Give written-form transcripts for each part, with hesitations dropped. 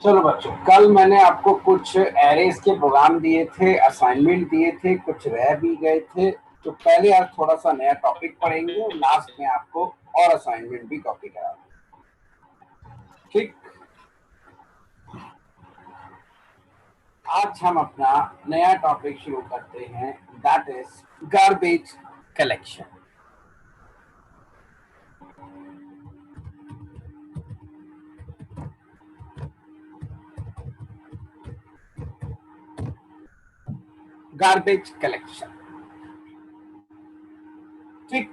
चलो बच्चों, कल मैंने आपको कुछ एरेज के प्रोग्राम दिए थे, असाइनमेंट दिए थे, कुछ रह भी गए थे। तो पहले आज थोड़ा सा नया टॉपिक पढ़ेंगे और लास्ट में आपको और असाइनमेंट भी कॉपी करा दूंगा। ठीक, आज हम अपना नया टॉपिक शुरू करते हैं, that is garbage collection. Garbage collection, ठीक।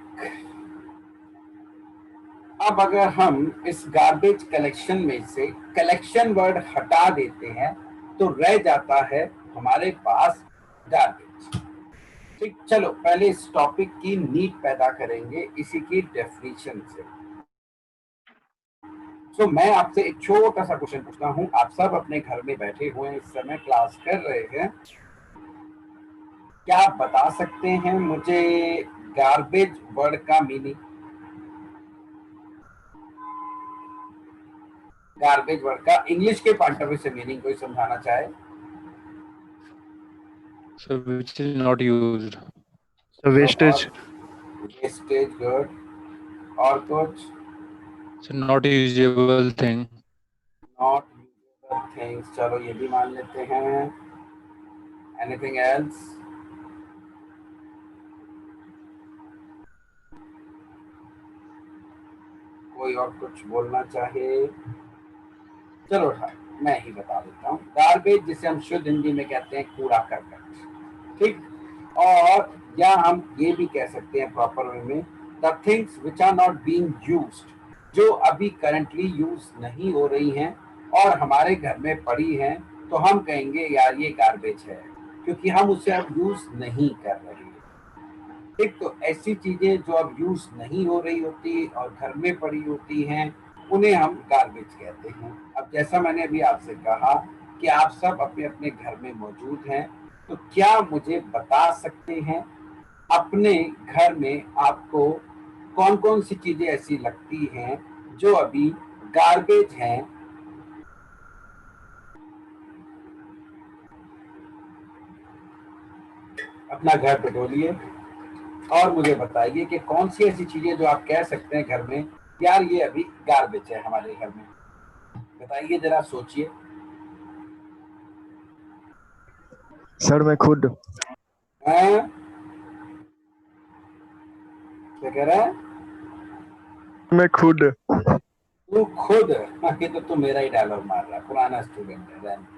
अब अगर हम इस गार्बेज कलेक्शन में से कलेक्शन वर्ड हटा देते हैं तो रह जाता है हमारे पास गार्बेज। ठीक, चलो पहले इस टॉपिक की नीड पैदा करेंगे इसी की डेफिनेशन से। तो मैं आपसे एक छोटा सा क्वेश्चन पूछता हूं, आप सब अपने घर में बैठे हुए हैं, इस समय क्लास कर रहे हैं, क्या आप बता सकते हैं मुझे गार्बेज वर्ड का मीनिंग? गार्बेज वर्ड का इंग्लिश के पॉइंट ऑफ व्यू से मीनिंग कोई समझाना चाहे? So which is not used. So wastage. Wastage, good. और कुछ? So not usable thing. Not usable things, चलो ये भी मान लेते हैं। Anything else? कोई और कुछ बोलना चाहे? चलो मैं ही बता देता हूँ। गार्बेज जिसे हम शुद्ध हिंदी में कहते हैं कूड़ा करकट, ठीक। और या हम ये भी कह सकते हैं प्रॉपर वे में, the things which are not being used, जो अभी करंटली यूज नहीं हो रही हैं और हमारे घर में पड़ी हैं, तो हम कहेंगे यार ये गार्बेज है, क्योंकि हम उसे अब यूज नहीं कर रहे हैं। ठीक, तो ऐसी चीजें जो अब यूज नहीं हो रही होती और घर में पड़ी होती हैं, उन्हें हम गार्बेज कहते हैं। अब जैसा मैंने अभी आपसे कहा कि आप सब अपने अपने घर में मौजूद हैं, तो क्या मुझे बता सकते हैं अपने घर में आपको कौन कौन सी चीजें ऐसी लगती हैं जो अभी गार्बेज हैं? अपना घर बटोलिए और मुझे बताइए कि कौन सी ऐसी चीजें जो आप कह सकते हैं घर में, यार ये अभी गार्बेज है हमारे घर में। बताइए, जरा सोचिए। सर मैं खुद। हाँ? क्या कह रहा है? मैं खुद। तू खुद? ये तो तू मेरा ही डायलॉग मार रहा है, पुराना स्टूडेंट है रहने।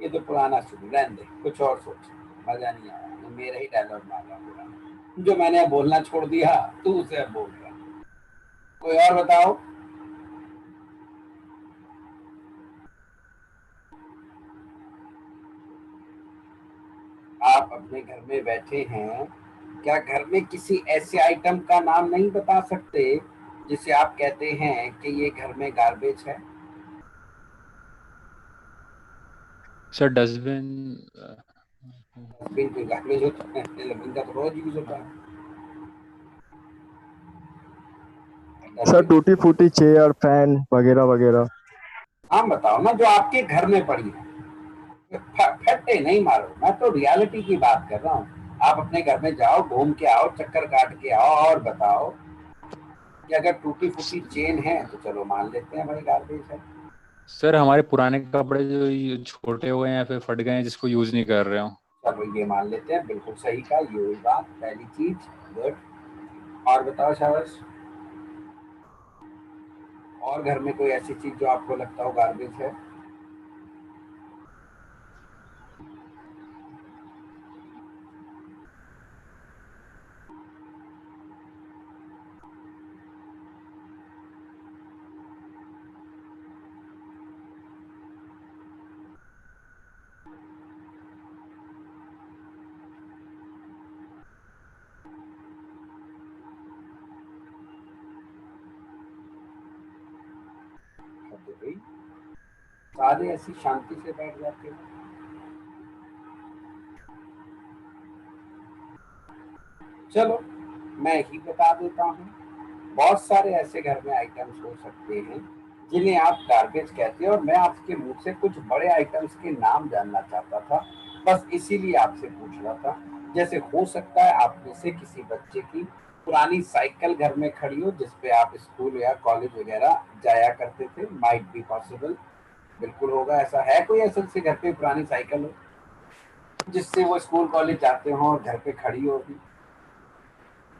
ये तो पुराना स्टूडेंट, रहने दे, कुछ और सोच, मजा नहीं आया। ये मेरा ही डायलॉग मार रहा पुराना, जो मैंने अब बोलना छोड़ दिया तू उसे अब बोल रहा। कोई और बताओ। आप अपने घर में बैठे हैं, क्या घर में किसी ऐसे आइटम का नाम नहीं बता सकते जिसे आप कहते हैं कि ये घर में गार्बेज है? Sir dustbin. डस्टबिन कोई गार्बेज होता है? डस्टबिन का तो रोज यूज होता है। सर टूटी फूटी चेयर फैन वगैरह वगैरह। हाँ बताओ ना, जो आपके घर में पड़ी है। फट्टे नहीं मारो, मैं तो रियलिटी की बात कर रहा हूँ। आप अपने घर में जाओ, घूम के आओ, चक्कर काट के आओ और बताओ कि अगर टूटी फूटी चेन है तो चलो मान लेते हैं भाई गार्बेज है। सर हमारे पुराने कपड़े जो ये छोटे हो गए हैं या फिर फट गए हैं जिसको यूज नहीं कर रहे हो। चलो ये मान लेते हैं, बिल्कुल सही कहा, ये हुई बात, पहली चीज। गुड। और बताओ शाबाश, और घर में कोई ऐसी चीज जो आपको लगता हो गार्बेज है? तो भाई सारे ऐसी शांति से बैठ जाते हैं। चलो मैं ही बता देता हूँ, बहुत सारे ऐसे घर में आइटम्स हो सकते हैं जिन्हें आप गार्बेज कहते हैं, और मैं आपके मुंह से कुछ बड़े आइटम्स के नाम जानना चाहता था, बस इसीलिए आपसे पूछ रहा था। जैसे हो सकता है आप में से किसी बच्चे की पुरानी साइकिल घर में खड़ी हो जिसपे आप स्कूल या कॉलेज वगैरह जाया करते थे, माइट बी पॉसिबल, बिल्कुल होगा। ऐसा है कोई ऐसे से घर पे पुरानी साइकिल हो जिससे वो स्कूल कॉलेज जाते हो और घर पे खड़ी हो अभी?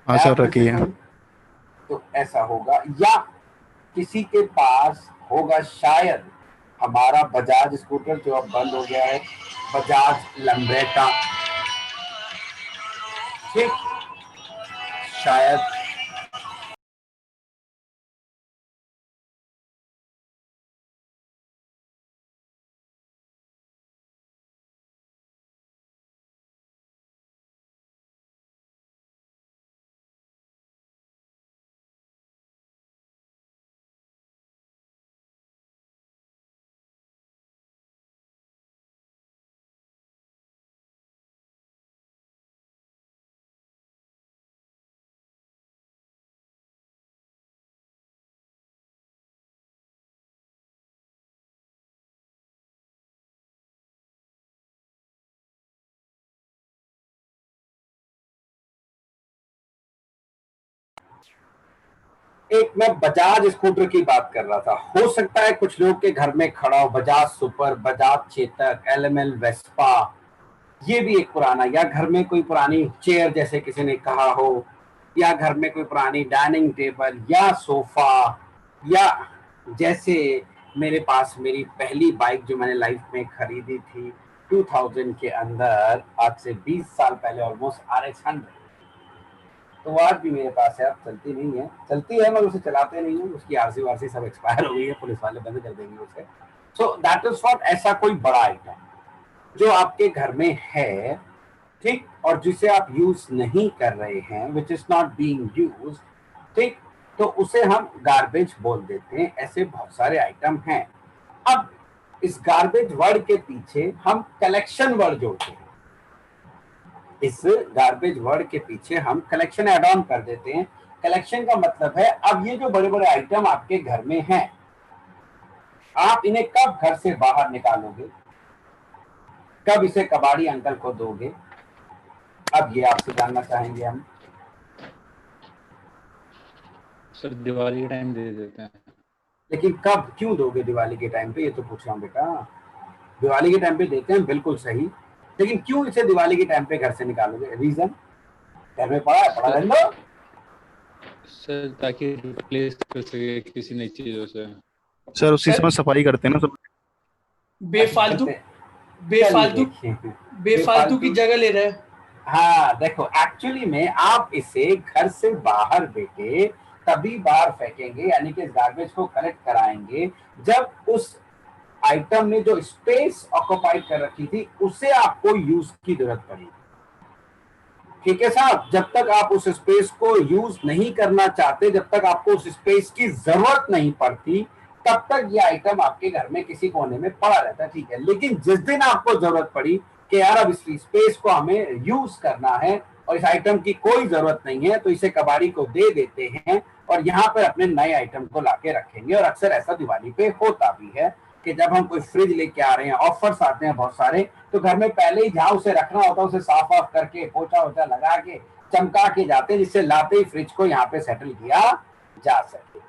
हाँ है सर, आप में रखी से है। कोई? तो ऐसा होगा, या किसी के पास होगा शायद हमारा बजाज स्कूटर जो अब बंद हो गया है, बजाज लंब्रेटा, ठीक, शायद एक मैं बजाज स्कूटर की बात कर रहा था। हो सकता है कुछ लोग के घर में खड़ा हो Bajaj super, Bajaj Chetak, LML Vespa, ये भी एक पुराना, या घर में कोई पुरानी चेयर जैसे किसी ने कहा हो, या घर में कोई पुरानी डाइनिंग टेबल या सोफा, या जैसे मेरे पास मेरी पहली बाइक जो मैंने लाइफ में खरीदी थी 2000 के अंदर, आज से 20 साल पहले ऑलमोस्ट, RX 100, तो वो आज भी मेरे पास है। अब चलती नहीं है, चलती है मगर उसे चलाते नहीं है, उसकी आरसी वारसी सब एक्सपायर हो गई है, पुलिस वाले बंद कर देंगे उसे। सो दैट इज व्हाट, ऐसा कोई बड़ा आइटम जो आपके घर में है, ठीक, और जिसे आप यूज नहीं कर रहे हैं, which is not being used, ठीक, तो उसे हम गार्बेज बोल देते हैं। ऐसे बहुत सारे आइटम हैं। अब इस गार्बेज वर्ड के पीछे हम कलेक्शन वर्ड जोड़ते हैं। इस गार्बेज वर्ड के पीछे हम कलेक्शन ऐड ऑन कर देते हैं। कलेक्शन का मतलब है, अब ये जो बड़े बड़े आइटम आपके घर में हैं, आप इन्हें कब घर से बाहर निकालोगे, कब इसे कबाड़ी अंकल को दोगे, अब ये आपसे जानना चाहेंगे हम। सर दिवाली के टाइम दे देते हैं। लेकिन कब, क्यों दोगे दिवाली के टाइम पे, ये तो पूछ रहा हूँ बेटा। दिवाली के टाइम पे देते हैं, बिल्कुल सही, लेकिन क्यों इसे दिवाली के टाइम पे घर से निकालोगे? रीजन? घर में पड़ा है, पड़ा रहने दो सर ताकि रिप्लेस कर सके किसी नई चीजों से। सर उसी सर समय सफाई करते हैं ना सब। बेफालतू चलिए बेफालतू देखिए, बेफालतू की जगह ले रहे हैं। हाँ देखो, एक्चुअली में आप इसे घर से बाहर बेटे तभी बाहर फेंकेंगे, यानी कि इस गार्बेज को कलेक्ट कराएंगे जब उस आइटम ने जो स्पेस ऑक्युपाई कर रखी थी उसे आपको यूज की जरूरत पड़ेगी। ठीक है साहब, जब तक आप उस स्पेस को यूज नहीं करना चाहते, जब तक आपको उस स्पेस की जरूरत नहीं पड़ती, तब तक ये आइटम आपके घर में किसी कोने में पड़ा रहता है, ठीक है। लेकिन जिस दिन आपको जरूरत पड़ी कि यार अब इस स्पेस को हमें यूज करना है और इस आइटम की कोई जरूरत नहीं है, तो इसे कबाड़ी को दे देते हैं और यहाँ पर अपने नए आइटम को लाके रखेंगे। और अक्सर ऐसा दिवाली पे होता भी है कि जब हम कोई फ्रिज लेके आ रहे हैं, ऑफर्स आते हैं बहुत सारे, तो घर में पहले ही जहां उसे रखना होता है उसे साफ वाफ करके पोछा वोछा लगा के चमका के जाते हैं, जिससे लाते ही फ्रिज को यहाँ पे सेटल किया जा सके।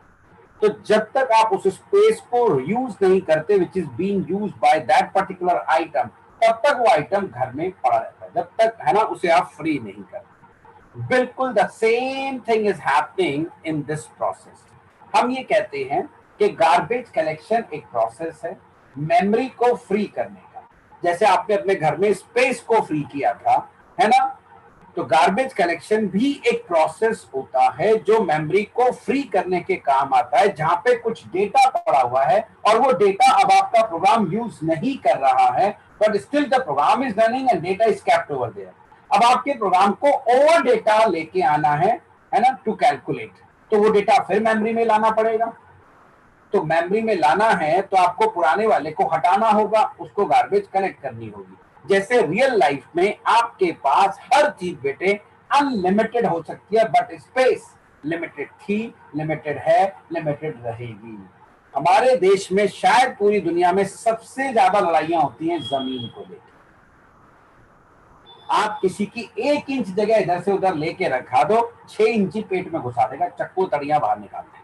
तो जब तक आप उस स्पेस को यूज नहीं करते which is being used by that particular item, तब तक वो आइटम घर में पड़ा रहता है, जब तक, है ना, उसे आप फ्री नहीं करते। बिल्कुल the same thing is happening in this process. हम ये कहते हैं कि गार्बेज कलेक्शन एक प्रोसेस है मेमोरी को फ्री करने का। जैसे आपने अपने घर में स्पेस को फ्री किया था, है ना, तो गार्बेज कलेक्शन भी एक प्रोसेस होता है जो मेमोरी को फ्री करने के काम आता है, जहां पे कुछ डेटा पड़ा हुआ है और वो डेटा अब आपका प्रोग्राम यूज नहीं कर रहा है, but still the program is running and data is kept over there. अब आपके प्रोग्राम को ओवर डेटा लेके आना है ना, टू कैलकुलेट, तो वो डेटा फिर मेमोरी में लाना पड़ेगा। तो मेमोरी में लाना है तो आपको पुराने वाले को हटाना होगा, उसको गार्बेज कलेक्ट करनी होगी। जैसे रियल लाइफ में आपके पास हर चीज बेटे अनलिमिटेड हो सकती है, बट स्पेस लिमिटेड थी, लिमिटेड है, लिमिटेड रहेगी। हमारे देश में शायद पूरी दुनिया में सबसे ज्यादा लड़ाइयां होती हैं जमीन को लेकर। आप किसी की 1 इंच जगह इधर से उधर लेके रखा दो, 6 इंची पेट में घुसा देगा, चक्कू तड़ियां बाहर निकाल देगा।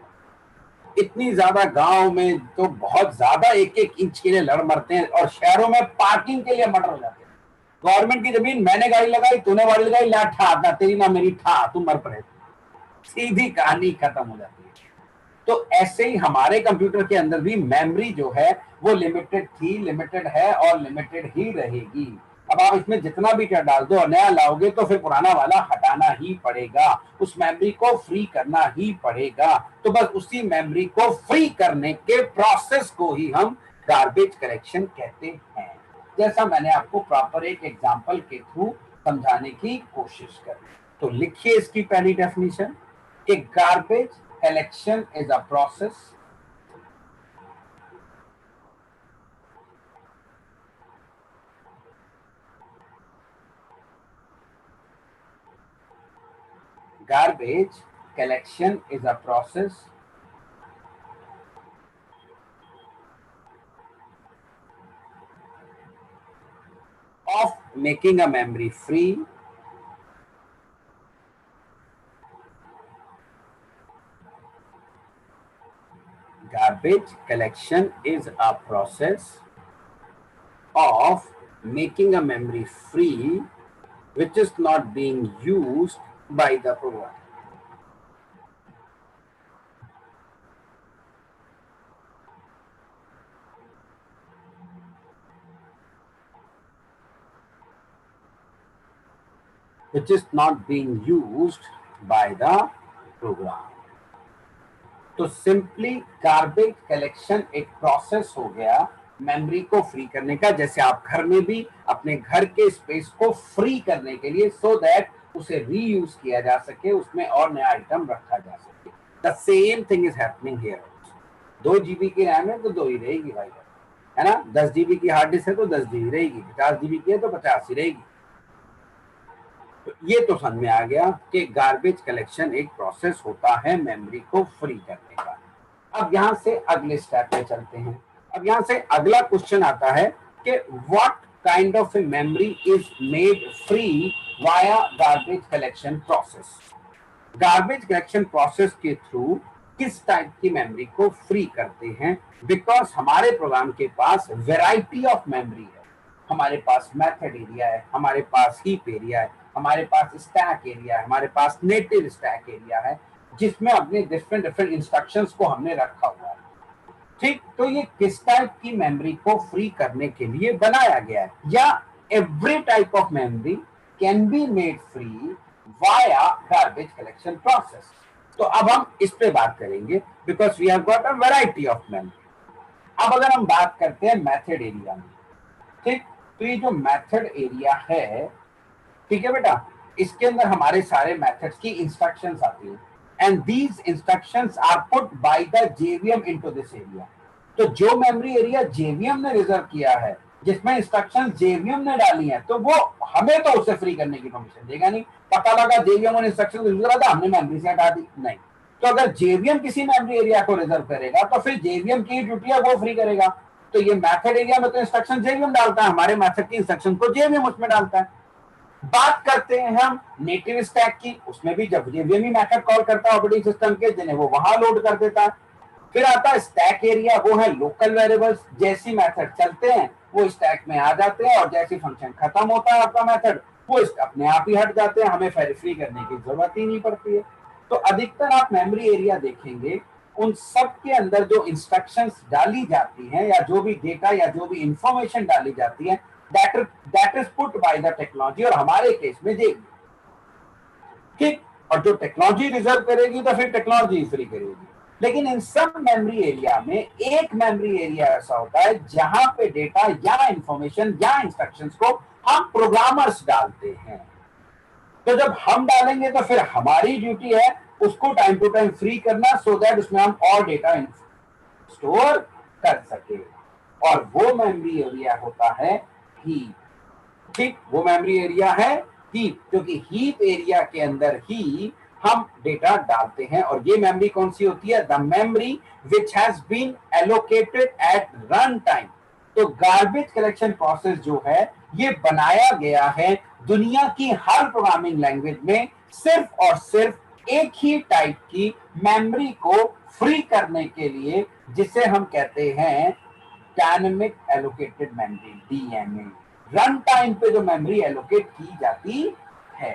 इतनी ज्यादा गांव में तो बहुत ज्यादा 1-1 इंच के लिए लड़ मरते हैं, और शहरों में पार्किंग के लिए मर्डर हो जाते हैं। गवर्नमेंट की जमीन मैंने गाड़ी लगाई, तूने गाड़ी लगाई, ला ठा, ना तेरी ना मेरी, ठा, तू मर पड़े, सीधी कहानी खत्म हो जाती है। तो ऐसे ही हमारे कंप्यूटर के अंदर भी मेमोरी जो है वो लिमिटेड थी, लिमिटेड है और लिमिटेड ही रहेगी। अब आप इसमें जितना भी क्या डाल दो और नया लाओगे तो फिर पुराना वाला हटाना ही पड़ेगा, उस मेमोरी को फ्री करना ही पड़ेगा। तो बस उसी मेमोरी को फ्री करने के प्रोसेस को ही हम गार्बेज कलेक्शन कहते हैं। जैसा मैंने आपको प्रॉपर एक एग्जांपल के थ्रू समझाने की कोशिश करी। तो लिखिए इसकी पहली डेफिनेशन कि garbage collection is a process garbage collection is a process of making a memory free garbage collection is a process of making a memory free which is not being used by the program. Which is not being used by the program. तो simply garbage collection एक process हो गया memory को free करने का, जैसे आप घर में भी अपने घर के स्पेस को फ्री करने के लिए, सो दैट उसे रीयूज किया जा सके, उसमें और नया आइटम रखा जा सके। The same thing is happening here. 2 GB की रैम है तो 2 ही रहेगी भाई, है ना। 10 GB की हार्ड डिस्क है तो 10 GB रहेगी, 50 GB की है तो 50 ही रहेगी। तो ये तो समझ में आ गया कि गार्बेज कलेक्शन एक प्रोसेस होता है मेमोरी को फ्री करने का। अब यहां से अगले स्टेप पे चलते हैं। अब यहां से अगला क्वेश्चन आता है कि what kind of a memory is made free via garbage collection process. Garbage collection process के थ्रू किस टाइप की मेमोरी को फ्री करते हैं, बिकॉज हमारे प्रोग्राम के पास वैरायटी ऑफ मेमोरी है। हमारे पास मेथड एरिया है, हमारे पास हीप एरिया है, हमारे पास स्टैक एरिया है, हमारे पास नेटिव स्टैक एरिया है, जिसमें अपने डिफरेंट इंस्ट्रक्शंस को हमने रखा हुआ है। ठीक, तो ये किस टाइप की मेमोरी को फ्री करने के लिए बनाया गया है, या every type of memory can be made free via garbage collection process. तो अब हम इस पे बात करेंगे, because we have got a variety of memory. अब अगर हम बात करते हैं मेथड एरिया में, ठीक, तो ये जो मेथड एरिया है, ठीक है बेटा, इसके अंदर हमारे सारे मेथड्स की इंस्ट्रक्शंस आती हैं, and these instructions are put by the JVM into this area. तो जो मेमोरी एरिया जेवीएम ने रिजर्व किया है, जिसमें इंस्ट्रक्शंस जेवीएम ने डाली हैं, तो वो हमें तो उसे फ्री करने की परमिशन देगा नहीं। पता लगा जेवीएम ने इंस्ट्रक्शन रिजर्व करा था, हमने मेमोरी से हटा दी, नहीं। तो अगर जेवीएम किसी मेमोरी एरिया को रिजर्व करेगा तो फिर जेवीएम की ड्यूटी है वो फ्री करेगा। तो ये मेथड एरिया में तो इंस्ट्रक्शन जेवीएम डालता है, हमारे मेथड की इंस्ट्रक्शन को जेवीएम उसमें डालता है। बात करते हैं हम नेटिव स्टैक की, उसमें भी जब जेवीएम ही मेथड कॉल करता है ऑपरेटिंग सिस्टम के, जिन्हें वो वहां लोड कर देता है। फिर आता है स्टैक एरिया, वो है लोकल वेरिएबल्स, जैसी मेथड चलते हैं वो स्टैक में आ जाते हैं, और जैसी फंक्शन खत्म होता है आपका मेथड, वो अपने आप ही हट जाते हैं, हमें वेरीफाई करने की जरूरत ही नहीं पड़ती है। तो अधिकतर आप मेमोरी एरिया देखेंगे, उन सब के अंदर जो इंस्ट्रक्शंस डाली जाती हैं, या जो भी डेटा या जो भी इंफॉर्मेशन डाली जाती है, that is put by the technology, और हमारे केस में जेवीएम, ठीक। और जो टेक्नोलॉजी रिजर्व करेगी तो फिर टेक्नोलॉजी फ्री करेगी। लेकिन इन सब मेमोरी एरिया में एक मेमोरी एरिया ऐसा होता है जहां पे डेटा या इंफॉर्मेशन या इंस्ट्रक्शंस को हम प्रोग्रामर्स डालते हैं। तो जब हम डालेंगे तो फिर हमारी ड्यूटी है उसको टाइम टू टाइम फ्री करना, सो दैट उसमें हम और डेटा स्टोर कर सके। और वो मेमोरी एरिया होता है हीप, ठीक। वो मेमोरी एरिया है हीप, क्योंकि हीप एरिया के अंदर ही हम डेटा डालते हैं और ये मेमोरी कौन सी होती है? The memory which has been allocated at run time. तो गार्बेज कलेक्शन प्रोसेस जो है ये बनाया गया है दुनिया की हर प्रोग्रामिंग लैंग्वेज में सिर्फ और सिर्फ एक ही टाइप की मेमोरी को फ्री करने के लिए, जिसे हम कहते हैं dynamic allocated memory, DMA. Run time पे जो मेमोरी एलोकेट की जाती है।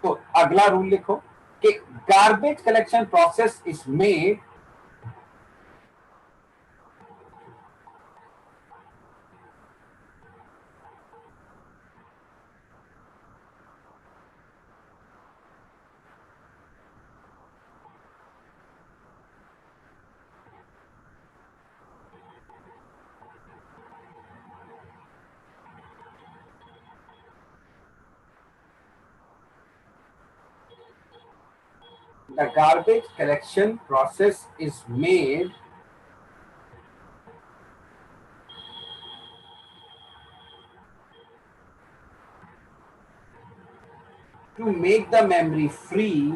तो अगला रूल लिखो कि garbage collection process is made the garbage collection process is made to make the memory free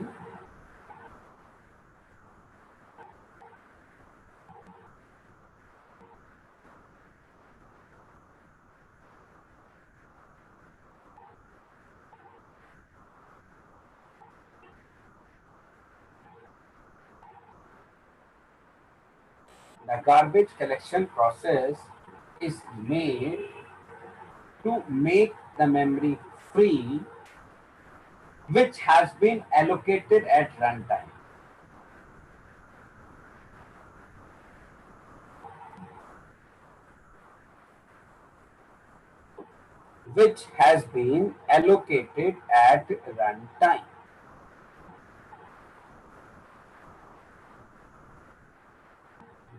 the garbage collection process is made to make the memory free which has been allocated at runtime. Which has been allocated at runtime.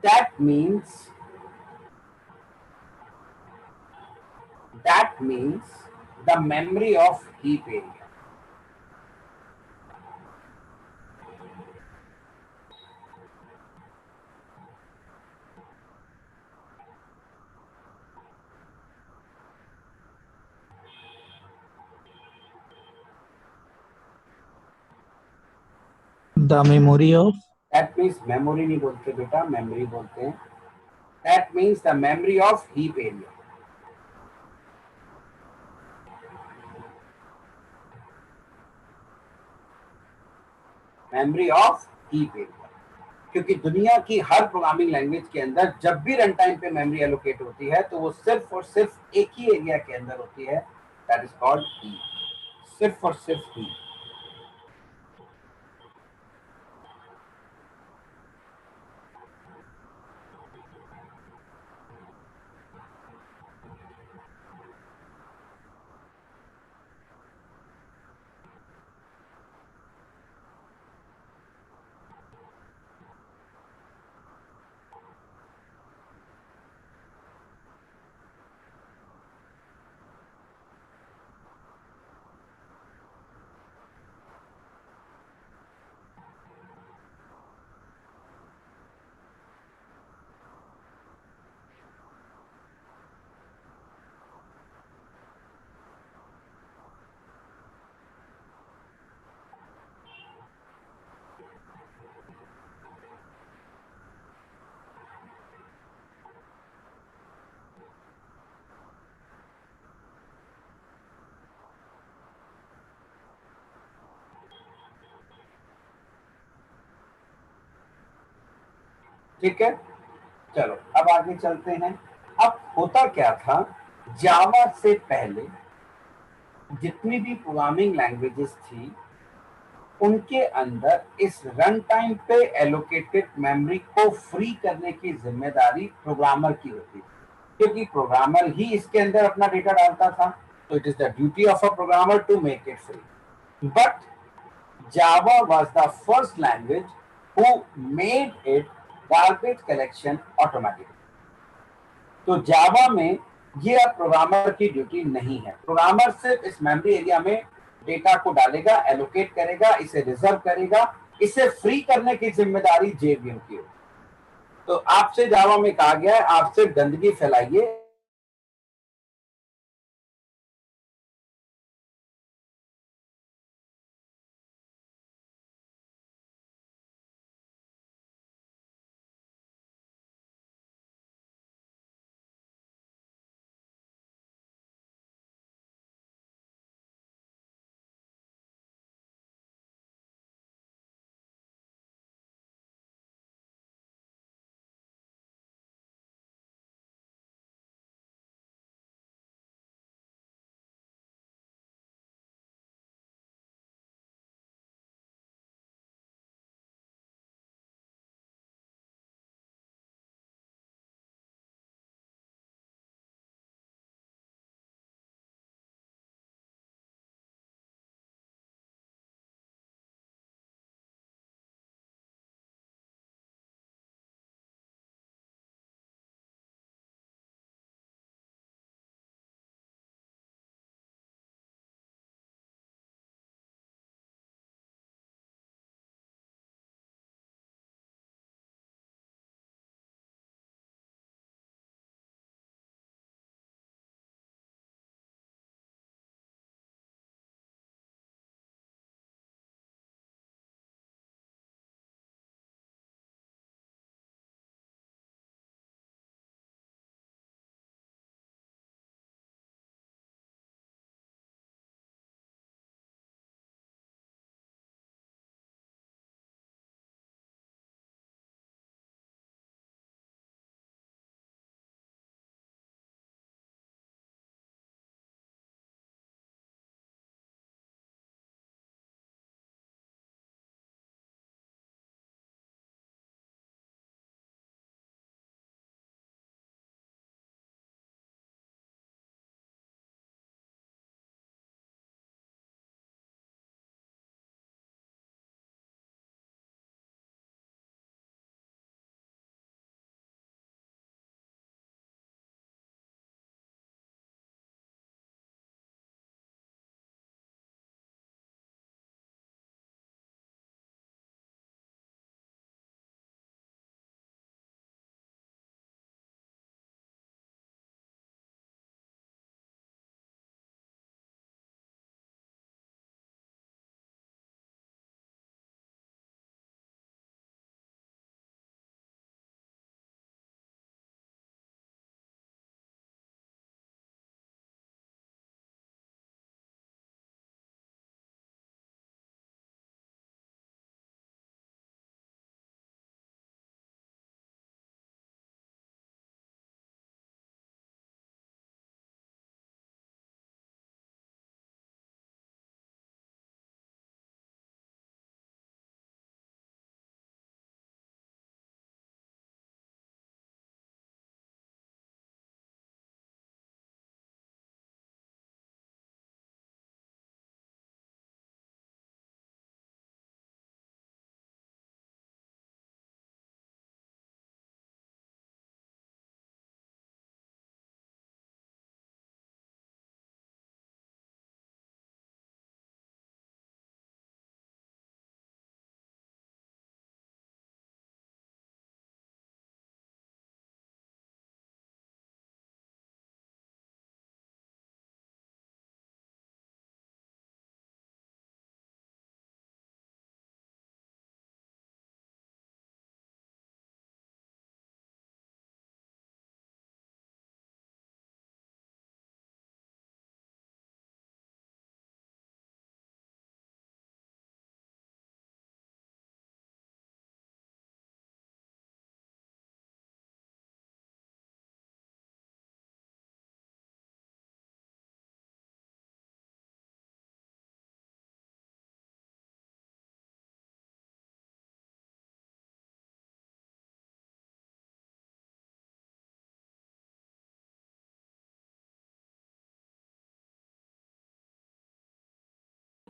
That means the memory of heap area. The memory of That means memory नहीं बोलते बेटा, memory बोलते हैं. That means the memory of heap area. Memory of heap area, क्योंकि दुनिया की हर programming language के अंदर जब भी रन टाइम पे मेमोरी एलोकेट होती है तो वो सिर्फ और सिर्फ एक ही एरिया के अंदर होती है, दैट इज कॉल्ड हीप. सिर्फ और सिर्फ हीप. ठीक है, चलो अब आगे चलते हैं. अब होता क्या था, जावा से पहले जितनी भी प्रोग्रामिंग लैंग्वेजेस थी उनके अंदर इस रन टाइम पे एलोकेटेड मेमोरी को फ्री करने की जिम्मेदारी प्रोग्रामर की होती थी, क्योंकि प्रोग्रामर ही इसके अंदर अपना डेटा डालता था. तो it is the duty of a programmer to make it free. But Java was the first language who made it garbage collection automatically. तो जावा में ये अब प्रोग्रामर की ड्यूटी नहीं है. प्रोग्रामर सिर्फ इस मेमोरी एरिया में डेटा को डालेगा, एलोकेट करेगा, इसे रिजर्व करेगा. इसे फ्री करने की जिम्मेदारी जेवीएम की होगी. तो आपसे जावा में कहा गया है आप सिर्फ गंदगी फैलाइए,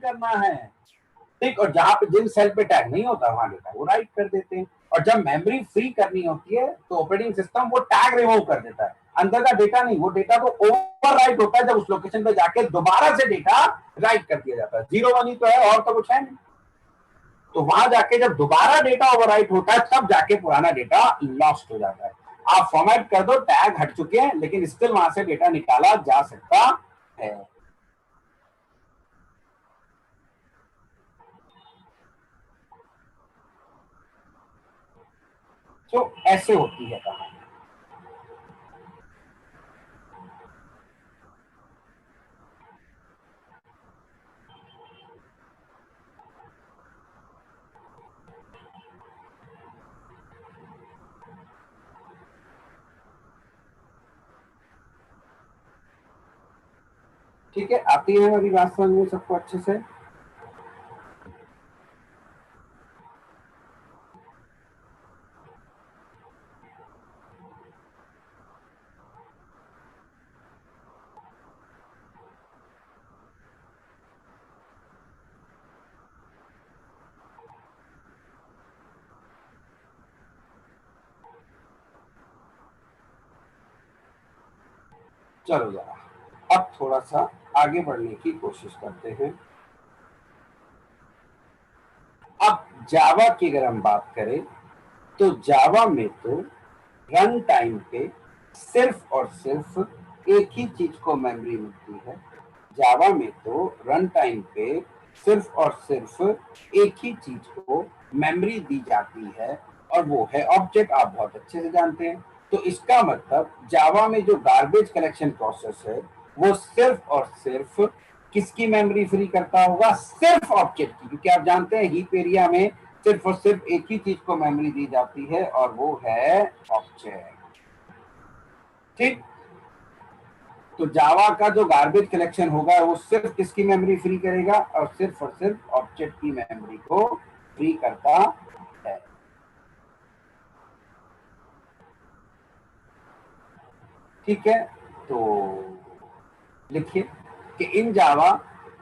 करना है, ठीक। और जहां पे जिन सेल पे टैग नहीं होता वहां डेटा वो राइट कर देते हैं। और जब मेमोरी फ्री करनी होती है तो ऑपरेटिंग सिस्टम वो टैग रिमूव कर देता है, अंदर का डेटा नहीं, वो डेटा तो ओवर राइट होता है जब उस लोकेशन पे जाके दोबारा से डेटा राइट कर दिया जाता है। 0 1 ही तो है, और तो कुछ है नहीं। तो वहां जाके जब दोबारा डेटा ओवरराइट होता है तब जाके पुराना डेटा लॉस्ट हो जाता है। आप फॉर्मेट कर दो, टैग हट चुके हैं, लेकिन स्टिल वहां से डेटा निकाला जा सकता है। तो ऐसे होती है कहानी। ठीक है, आती है मेरी बात समझ में सबको अच्छे से? चलो जरा अब थोड़ा सा आगे बढ़ने की कोशिश करते हैं। अब जावा की अगर हम बात करें तो जावा में तो रन टाइम पे सिर्फ और सिर्फ एक ही चीज को मेमोरी मिलती है। जावा में तो रन टाइम पे सिर्फ और सिर्फ एक ही चीज को मेमोरी दी जाती है, और वो है ऑब्जेक्ट। आप बहुत अच्छे से जानते हैं। तो इसका मतलब जावा में जो गार्बेज कलेक्शन प्रोसेस है वो सिर्फ और सिर्फ किसकी मेमोरी फ्री करता होगा? सिर्फ ऑब्जेक्ट की, क्योंकि आप जानते हैं हीप एरिया में सिर्फ और सिर्फ एक ही चीज को मेमोरी दी जाती है और वो है ऑब्जेक्ट, ठीक। तो जावा का जो गार्बेज कलेक्शन होगा वो सिर्फ किसकी मेमोरी फ्री करेगा? और सिर्फ ऑब्जेक्ट की मेमोरी को फ्री करता है। ठीक है, तो लिखिए कि in Java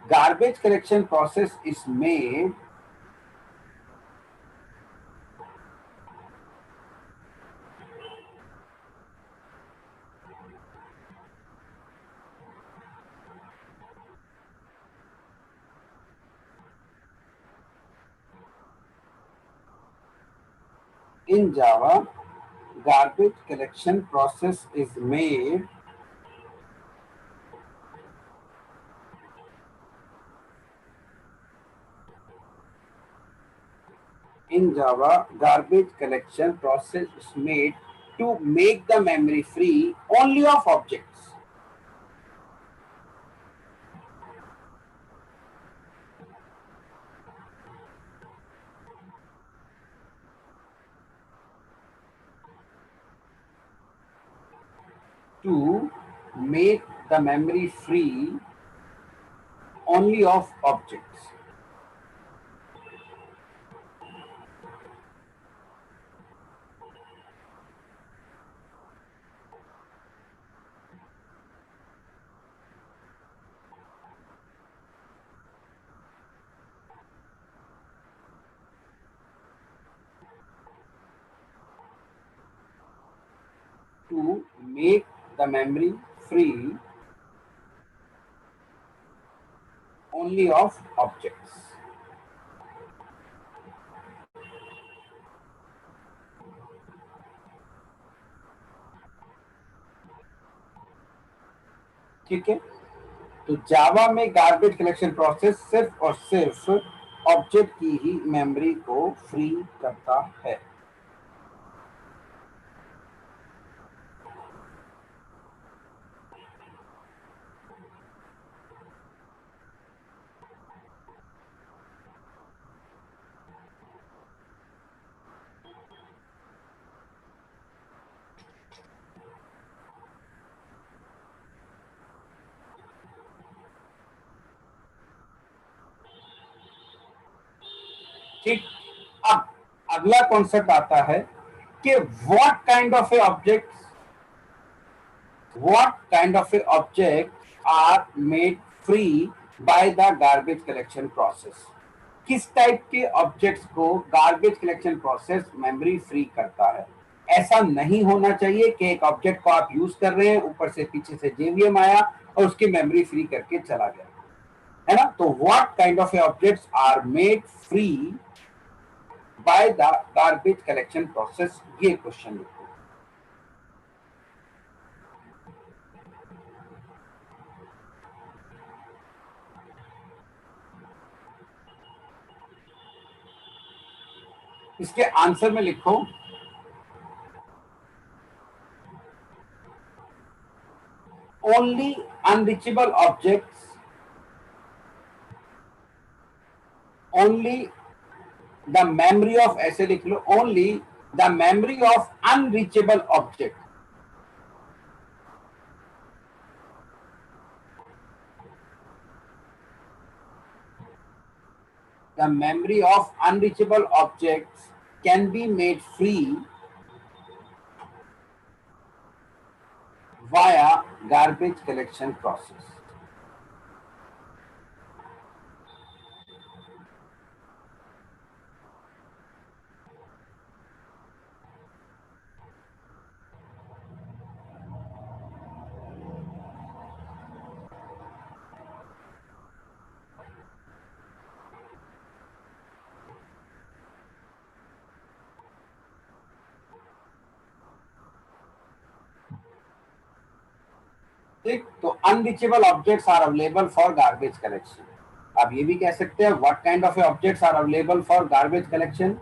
garbage collection process is made in Java, garbage collection process is made in Java, garbage collection process is made to make the memory free only of objects. To make the memory free only of objects. To make the memory free only of objects. ठीक है, तो Java में garbage collection process सिर्फ और सिर्फ object की ही memory को free करता है। ठीक, अब अगला कॉन्सेप्ट आता है कि what kind of a object are made free by the garbage collection process. किस टाइप के ऑब्जेक्ट्स को garbage collection process memory free करता है? ऐसा नहीं होना चाहिए कि एक ऑब्जेक्ट को आप यूज कर रहे हैं, ऊपर से पीछे से जेवीएम आया और उसकी मेमोरी फ्री करके चला गया, है ना। तो what kind of objects are made free by the garbage collection process, ये क्वेश्चन लिखो। इसके आंसर में लिखो only unreachable objects, only the memory of, ऐसे लिख लो, only the memory of unreachable object, the memory of unreachable objects can be made free via garbage collection process. ठीक, तो unreachable objects are available for garbage collection. आप ये भी कह सकते हैं what kind of objects are available for garbage collection,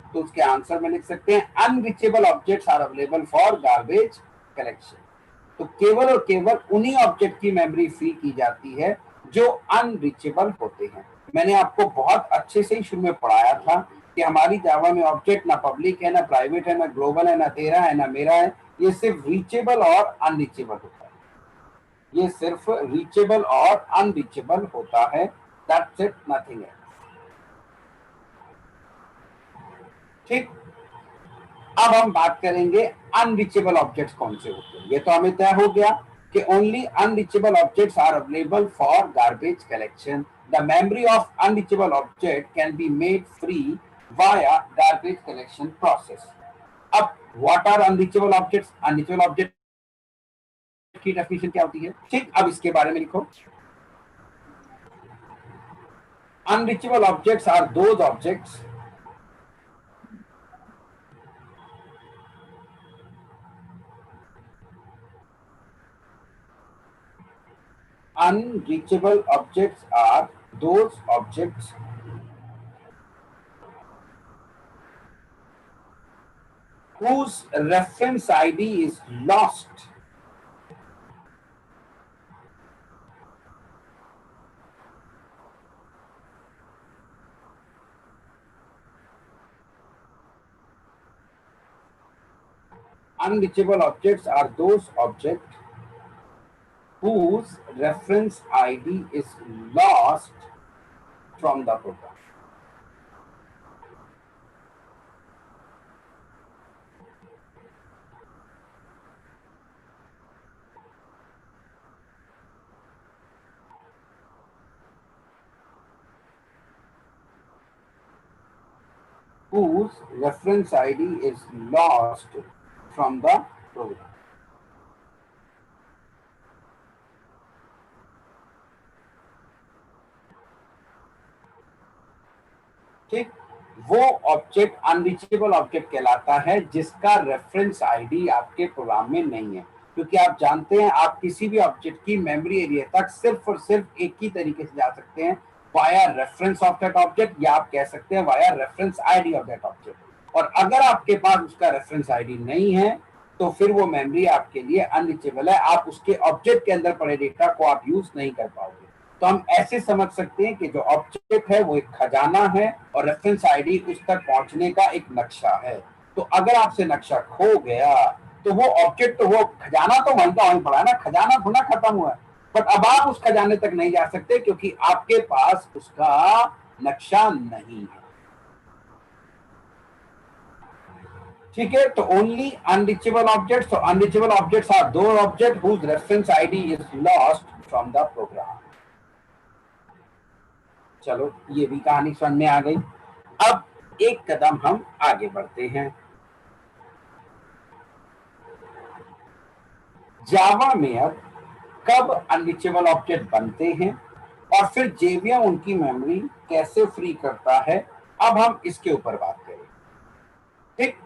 तो उसके आंसर में लिख सकते हैं unreachable objects are available for garbage collection. तो केवल और केवल उन्हीं ऑब्जेक्ट की मेमोरी फ्री की जाती है जो अनरीचेबल होते हैं। मैंने आपको बहुत अच्छे से ही शुरू में पढ़ाया था कि हमारी जावा में ऑब्जेक्ट ना पब्लिक है, ना प्राइवेट है, ना ग्लोबल है, ना तेरा है, ना मेरा है, ये सिर्फ रीचेबल और अनरीचेबल होता है। ये सिर्फ रीचेबल और अनरीचेबल होता है, दैट्स इट, नथिंग एल्स। ठीक, अब हम बात करेंगे अनरीचेबल ऑब्जेक्ट्स कौन से होते हैं। ये तो हमें तय हो गया कि only unreachable objects are available for garbage collection, the memory of unreachable object can be made free via garbage collection process. अब what are unreachable objects? Unreachable object की डेफिनेशन क्या होती है? ठीक, अब इसके बारे में लिखो। Unreachable objects are those objects unreachable objects are those objects whose reference ID is lost unreachable objects are those objects whose reference ID is lost from the program. Whose reference ID is lost from the program. ठीक, वो object unreachable object कहलाता है जिसका reference ID आपके programme में नहीं है, क्योंकि आप जानते हैं आप किसी भी ऑब्जेक्ट की मेमोरी एरिया तक सिर्फ और सिर्फ एक ही तरीके से जा सकते हैं, via reference of that object, या आप कह सकते हैं via reference ID of that object. और अगर आपके पास उसका रेफरेंस आईडी नहीं है तो फिर वो मेमोरी आपके लिए अनरीचेबल है, आप उसके ऑब्जेक्ट के अंदर पड़े डेटा को आप यूज नहीं कर पाओगे। तो हम ऐसे समझ सकते हैं कि जो ऑब्जेक्ट है वो एक खजाना है और रेफरेंस आईडी उस तक पहुंचने का एक नक्शा है। तो अगर आपसे नक्शा खो गया तो वो ऑब्जेक्ट, तो वो खजाना तो वहीं का वहीं पड़ा है ना, खजाना थोड़ा खत्म हुआ है, बट अब आप उस खजाने तक नहीं जा सकते क्योंकि आपके पास उसका नक्शा नहीं है। ठीक है, तो ओनली अनरीचेबल ऑब्जेक्ट्स, तो unreachable objects are those object whose reference ID is lost from the program. चलो ये भी कहानी समझ में आ गई। अब एक कदम हम आगे बढ़ते हैं। जावा में अब कब अनरीचेबल ऑब्जेक्ट बनते हैं और फिर जेवीएम उनकी मेमोरी कैसे फ्री करता है, अब हम इसके ऊपर बात करें। ठीक,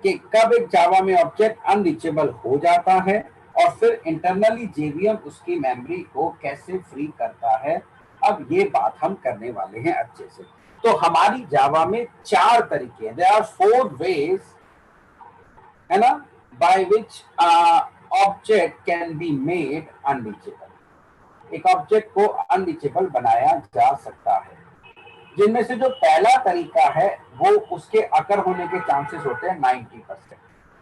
कि कब एक जावा में ऑब्जेक्ट अनरीचेबल हो जाता है और फिर इंटरनली जेवीएम उसकी मेमोरी को कैसे फ्री करता है, अब ये बात हम करने वाले हैं अच्छे से। तो हमारी जावा में 4 तरीके हैं, देयर आर 4 वेज, है ना, by which object can be made unreachable. एक ऑब्जेक्ट को अनरीचेबल बनाया जा सकता है, जिनमें से जो पहला तरीका है वो उसके अकर होने के चांसेस होते हैं 90%,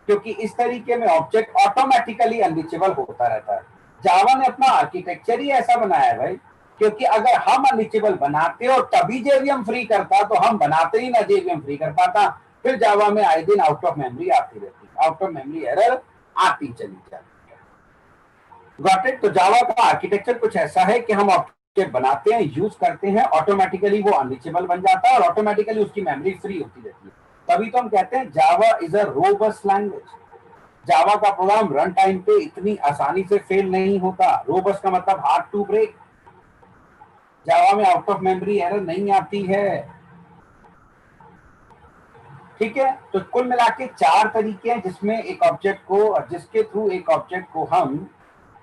क्योंकि इस तरीके में ऑब्जेक्ट ऑटोमेटिकली अनरीचेबल होता रहता है। जावा ने अपना आर्किटेक्चर ही ऐसा बनाया है भाई, क्योंकि अगर हम अनरीचेबल बनाते और तभी जेवीएम फ्री करता, तो हम बनाते ही ना जेवीएम फ्री कर पाता, फिर जावा में आए दिन आउट ऑफ मेमोरी आती रहती, आउट ऑफ मेमोरी एरर आती चली जाती है। Got it? तो जावा का आर्किटेक्चर कुछ ऐसा है कि हम ऑब्जेक्ट बनाते हैं, यूज करते हैं, ऑटोमेटिकली वो अनरीचेबल बन जाता है और ऑटोमेटिकली उसकी मेमोरी फ्री होती रहती है। तभी तो हम कहते हैं Java is a robust language. Java का प्रोग्राम रन टाइम पे इतनी आसानी से फेल नहीं होता। रोबस्ट का मतलब हार्ड टू ब्रेक। जावा में आउट ऑफ मेमोरी एरर नहीं आती है। ठीक है, तो कुल मिला के 4 तरीके हैं जिसमें एक ऑब्जेक्ट को, जिसके थ्रू एक ऑब्जेक्ट को हम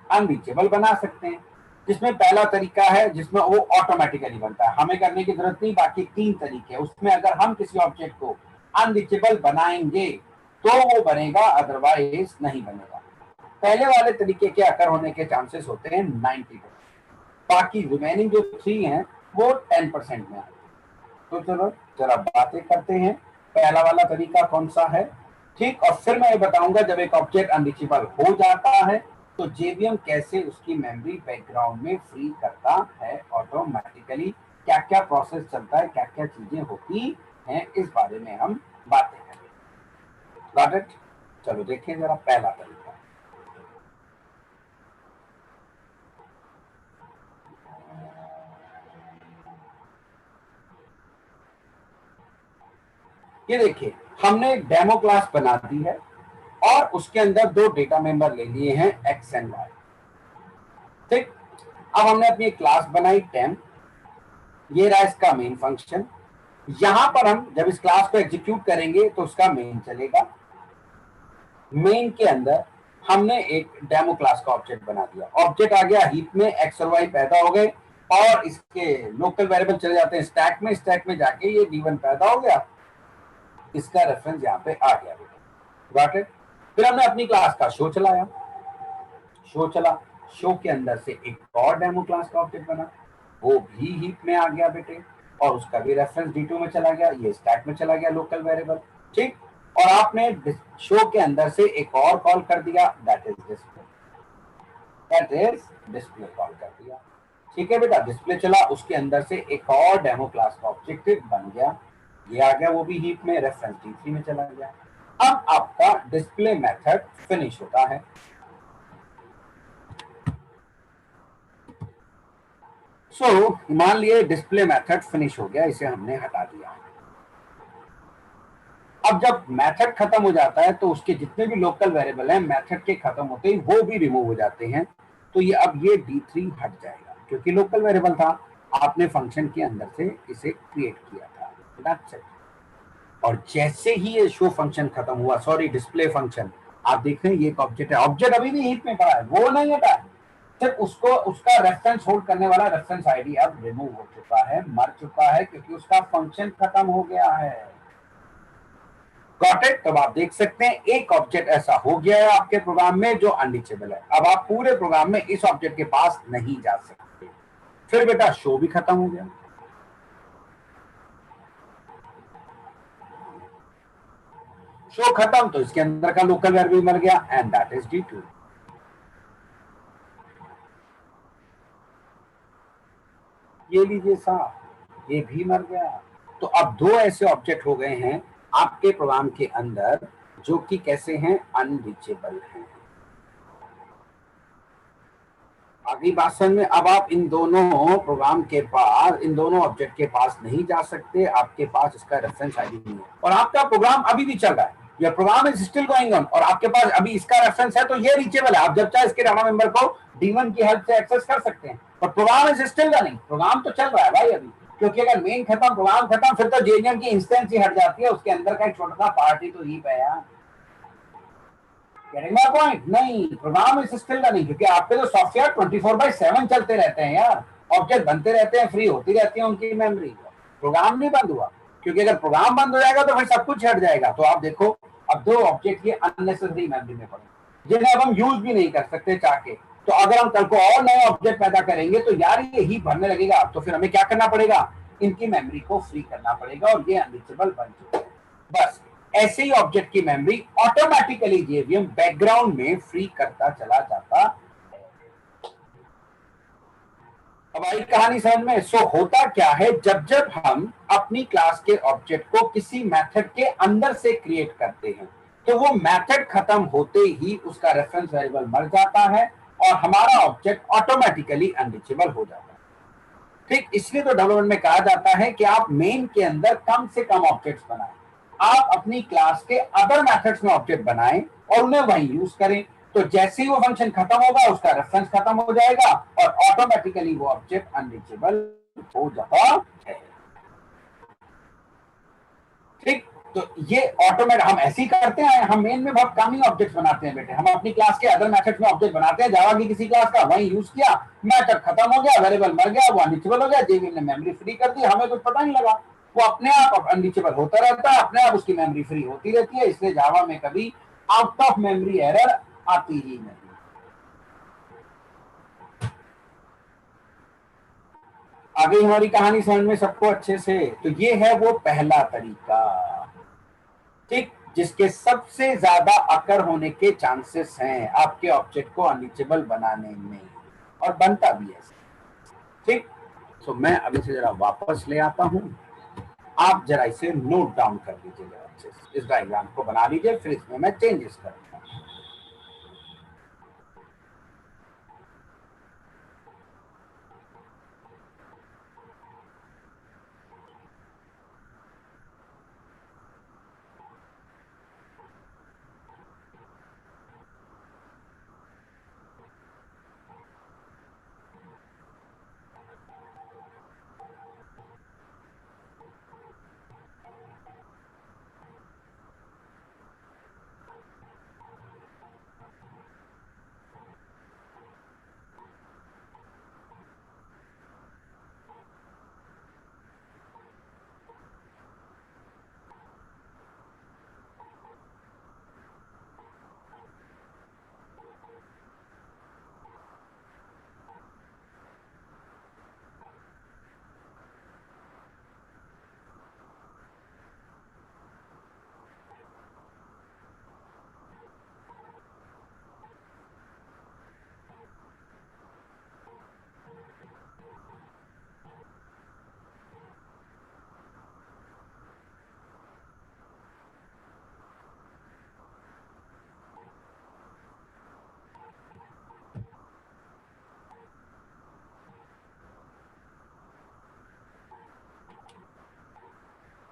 अनरीचेबल बना सकते हैं। जिसमें पहला तरीका है जिसमें वो ऑटोमेटिकली बनता है, हमें करने की जरूरत नहीं। बाकी 3 तरीके, उसमें अगर हम किसी ऑब्जेक्ट को अनरीचेबल बनाएंगे तो वो बनेगा, अदरवाइज नहीं बनेगा। पहले वाले तरीके के अकर होने के चांसेस होते हैं 90%। बाकी रिमेनिंग जो 3 हैं वो 10% में आते हैं। तो चलो जरा बातें करते हैं, पहला वाला तरीका कौन सा है। ठीक, और फिर मैं ये बताऊंगा जब एक ऑब्जेक्ट अनरीचेबल हो जाता है तो जेवीएम कैसे उसकी मेमोरी बैकग्राउंड में फ्री करता है ऑटोमेटिकली, क्या क्या प्रोसेस चलता है, क्या क्या चीजें होती हैं, इस बारे में हम बातें करेंगे। Got it? चलो देखें जरा पहला तरीका। ये देखिए, हमने एक डेमो क्लास बना दी है और उसके अंदर 2 डेटा मेंबर ले लिए हैं एक्स एंड वाई। ठीक, अब हमने अपनी एक क्लास बनाई टेम, ये रहा इसका मेन फंक्शन। यहां पर हम जब इस क्लास को एग्जीक्यूट करेंगे तो उसका मेन चलेगा। मेन के अंदर हमने एक डेमो क्लास का ऑब्जेक्ट बना दिया। ऑब्जेक्ट आ गया हीप में, एक्स और वाई पैदा हो गए और इसके लोकल वेरिएबल चले जाते हैं स्टैक में। स्टैक में जाके ये D1 पैदा हो गया, इसका रेफरेंस यहाँ पे आ गया। Got it? फिर हमने अपनी क्लास का शो चलाया, शो चला, शो के अंदर से एक और डेमो क्लास का ऑब्जेक्ट बना, वो भी हीप में आ गया बेटे, और उसका भी रेफरेंस D2 में चला गया, ये स्टैक में चला गया लोकल वेरिएबल। ठीक, और आपने शो के अंदर से एक और कॉल कर दिया, that is display, that is display call कर दिया। ठीक है बेटा, डिस्प्ले चला, उसके अंदर से एक और डेमो क्लास का ऑब्जेक्ट बन गया, ये आ गया, वो भी हीप में, रेफरेंस D3 में चला गया। अब आपका डिस्प्ले मेथड फिनिश होता है। मान लिए डिस्प्ले मेथड फिनिश हो गया, इसे हमने हटा दिया। अब जब मेथड खत्म हो जाता है तो उसके जितने भी लोकल वेरिएबल हैं मेथड के खत्म होते ही वो भी रिमूव हो जाते हैं। तो ये अब ये D3 हट जाएगा, क्योंकि लोकल वेरिएबल था, आपने फंक्शन के अंदर से इसे क्रिएट किया था। That's it. और जैसे ही ये शो फंक्शन खत्म हुआ, सॉरी डिस्प्ले फंक्शन, आप देख रहे हैं ये एक ऑब्जेक्ट है, ऑब्जेक्ट अभी भी हीप में पड़ा है, वो नहीं हटा है, सिर्फ उसको उसका रेफरेंस होल्ड करने वाला रेफरेंस आईडी अब रिमूव हो चुका है, मर चुका है, क्योंकि उसका फंक्शन खत्म हो गया है। Got it? तब आप देख सकते हैं एक ऑब्जेक्ट ऐसा हो गया है आपके प्रोग्राम में जो अनरीचेबल है। अब आप पूरे प्रोग्राम में इस ऑब्जेक्ट के पास नहीं जा सकते। फिर बेटा शो भी खत्म हो गया। शो खत्म तो इसके अंदर का लोकल वेरिएबल मर गया, एंड दैट इज D2। ये लीजिए साहब, ये भी मर गया। तो अब 2 ऐसे ऑब्जेक्ट हो गए हैं आपके प्रोग्राम के अंदर जो कि कैसे हैं, अनरीचेबल हैं। आगे बात समझ में। अब आप इन दोनों प्रोग्राम के पास, इन दोनों ऑब्जेक्ट के पास नहीं जा सकते, आपके पास इसका रेफरेंस आईडी नहीं है और आपका प्रोग्राम अभी भी चल रहा है, ये program is still going on और आपके पास अभी इसका रेफरेंस है, तो ये रीचेबल है। आप जब चाहे इसके डाटा मेंबर को D1 की हेल्प से एक्सेस कर सकते हैं, पर program is still running, program तो चल रहा है भाई अभी, क्योंकि अगर मेन खत्म, प्रोग्राम खत्म, फिर तो जेएनएम की इंस्टेंस ही हट जाती है, उसके अंदर का एक छोटा सा पार्टी तो हीप है यार। Getting my point? नहीं, प्रोग्राम इज स्टिल रनिंग, क्योंकि आपके तो सॉफ्टवेयर 24/7 चलते रहते हैं यार, ऑब्जेक्ट बनते रहते हैं, फ्री होती रहती है उनकी मेमोरी, प्रोग्राम नहीं बंद हुआ, क्योंकि अगर प्रोग्राम बंद हो जाएगा तो फिर सब कुछ हट जाएगा। तो आप देखो, अब 2 ऑब्जेक्ट ये अननेसेसरी मेमोरी में पड़े जिन्हें अब हम यूज भी नहीं कर सकते चाह के। तो अगर हम कल को और नए ऑब्जेक्ट पैदा करेंगे तो यार ये ही भरने लगेगा, तो फिर हमें क्या करना पड़ेगा, इनकी मेमोरी को फ्री करना पड़ेगा और ये अनरीचेबल बन चुके हैं। बस ऐसे ही ऑब्जेक्ट की मेमोरी ऑटोमेटिकली जेवीएम बैकग्राउंड में फ्री करता चला जाता है। अब आई कहानी समझ में। सो होता क्या है, जब जब हम अपनी क्लास के ऑब्जेक्ट को किसी मेथड के अंदर से क्रिएट करते हैं, तो वो मेथड खत्म होते ही उसका रेफरेंस वेरिएबल मर जाता है और हमारा ऑब्जेक्ट ऑटोमेटिकली अनरीचेबल हो जाता है। ठीक, इसलिए तो डेवलपमेंट में कहा जाता है कि आप मेन के अंदर कम से कम ऑब्जेक्ट्स बनाएं, आप अपनी क्लास के अदर मेथड्स में ऑब्जेक्ट बनाएं और उन्हें वहीं यूज करें, तो जैसे ही वो फंक्शन खत्म होगा उसका रेफरेंस खत्म हो जाएगा और ऑटोमेटिकली वो ऑब्जेक्ट अनरीचेबल हो जाता है। ठीक, तो ये ऑटोमेटिक हम ऐसे ही करते हैं, हम मेन में बहुत कम ही ऑब्जेक्ट्स बनाते हैं बेटे, हम अपनी क्लास के अदर मेथड्स में ऑब्जेक्ट बनाते हैं, जावा की किसी क्लास का वहीं यूज किया, मेथड खत्म हो गया, वेरिएबल मर गया, वो अनरीचेबल हो गया, जेवीएम ने मेमोरी फ्री कर दी, हमें कुछ पता नहीं लगा, वो अपने आप अनरीचेबल होता रहता है, अपने आप उसकी मेमोरी फ्री होती रहती है। इसलिए जावा में कभी आउट ऑफ मेमोरी एरर आती ही नहीं। आगे हमारी कहानी समझ में सबको अच्छे से। तो ये है वो पहला तरीका, ठीक, जिसके सबसे ज्यादा अकर होने के चांसेस हैं आपके ऑब्जेक्ट को अनरीचेबल बनाने में, और बनता भी है। ठीक, तो मैं अब इसे जरा वापस ले आता हूं, आप जरा इसे नोट डाउन कर लीजिए जरा अच्छे से, इस डायग्राम को बना लीजिए, फिर इसमें मैं चेंजेस करूंगा।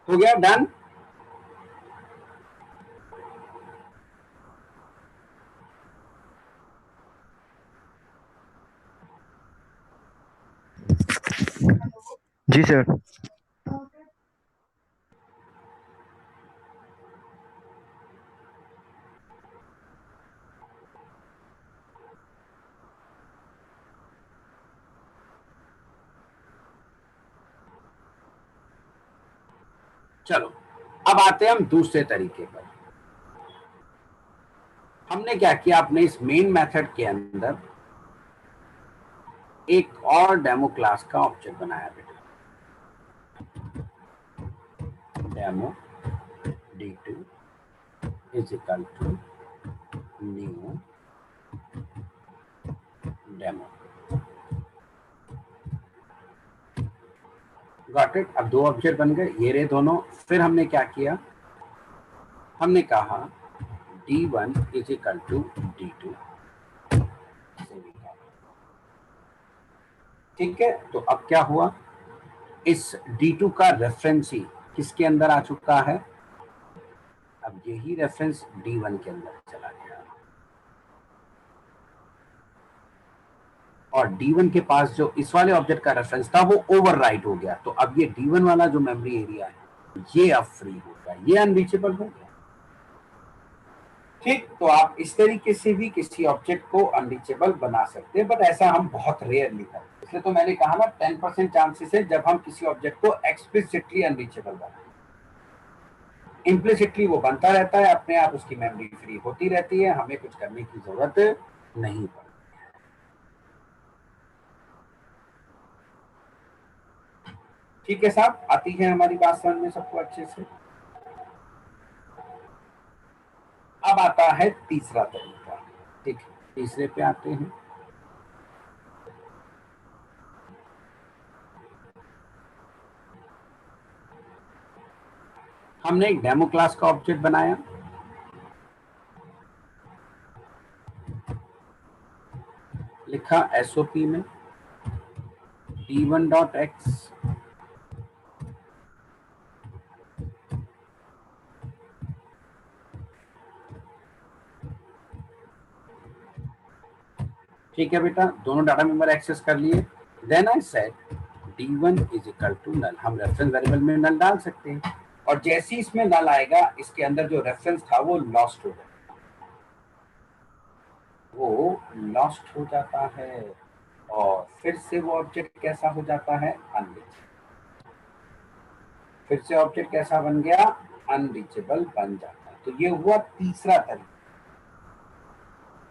हो गया डन। जी सर। चलो अब आते हैं हम दूसरे तरीके पर। हमने क्या किया, अपने इस मेन मेथड के अंदर एक और डेमो क्लास का ऑब्जेक्ट बनाया बेटा, demo D2 is equal to new demo. Got it. अब 2 ऑब्जेक्ट बन गए, ये रहे दोनों। फिर हमने क्या किया, हमने कहा D1 is equal to D2, ठीक है, तो अब क्या हुआ, इस D2 का रेफरेंस ही किसके अंदर आ चुका है, अब यही रेफरेंस D1 के अंदर चला गया और D1 के पास जो इस वाले ऑब्जेक्ट का रेफरेंस था वो ओवरराइट हो गया। तो अब ये D1 वाला जो मेमोरी एरिया है ये अब फ्री हो गया, ये अनरीचेबल हो गया। ठीक, तो आप इस तरीके से भी किसी ऑब्जेक्ट को अनरीचेबल बना सकते हैं, बट ऐसा हम बहुत रेयरली करते हैं। इसलिए तो मैंने कहा ना 10% चांसेस है जब हम किसी ऑब्जेक्ट को एक्सप्लिसिटली अनरीचेबल बनाएं। इम्प्लिसिटली वो बनता रहता है, अपने आप उसकी मेमोरी फ्री होती रहती है, हमें कुछ करने की जरूरत नहीं पड़ती। ठीक है साहब, आती है हमारी बात समझ में सबको अच्छे से। अब आता है तीसरा तरीका। ठीक है, तीसरे पे आते हैं। हमने एक डेमो क्लास का ऑब्जेक्ट बनाया, लिखा एसओपी में d1.x ठीक है बेटा, दोनों डाटा मेंबर एक्सेस कर लिए। Then I said d1 is equal to null, हम रेफरेंस वेरिएबल में नल डाल सकते हैं और जैसे ही इसमें नल आएगा इसके अंदर जो रेफरेंस था वो लॉस्ट हो जाएगा, वो लॉस्ट हो जाता है और फिर से वो ऑब्जेक्ट कैसा हो जाता है, अनरीचेबल। फिर से ऑब्जेक्ट कैसा बन गया, अनरीचेबल बन जाता है। तो ये हुआ तीसरा तरीका,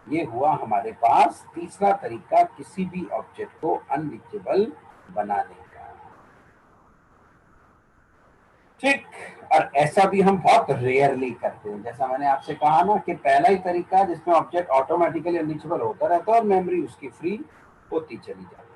ये हुआ हमारे पास तीसरा तरीका किसी भी ऑब्जेक्ट को अनरीचेबल बनाने का। ठीक, और ऐसा भी हम बहुत रेयरली करते हैं। जैसा मैंने आपसे कहा ना कि पहला ही तरीका जिसमें ऑब्जेक्ट ऑटोमेटिकली अनरीचेबल होता रहता है और मेमोरी उसकी फ्री होती चली जाती है।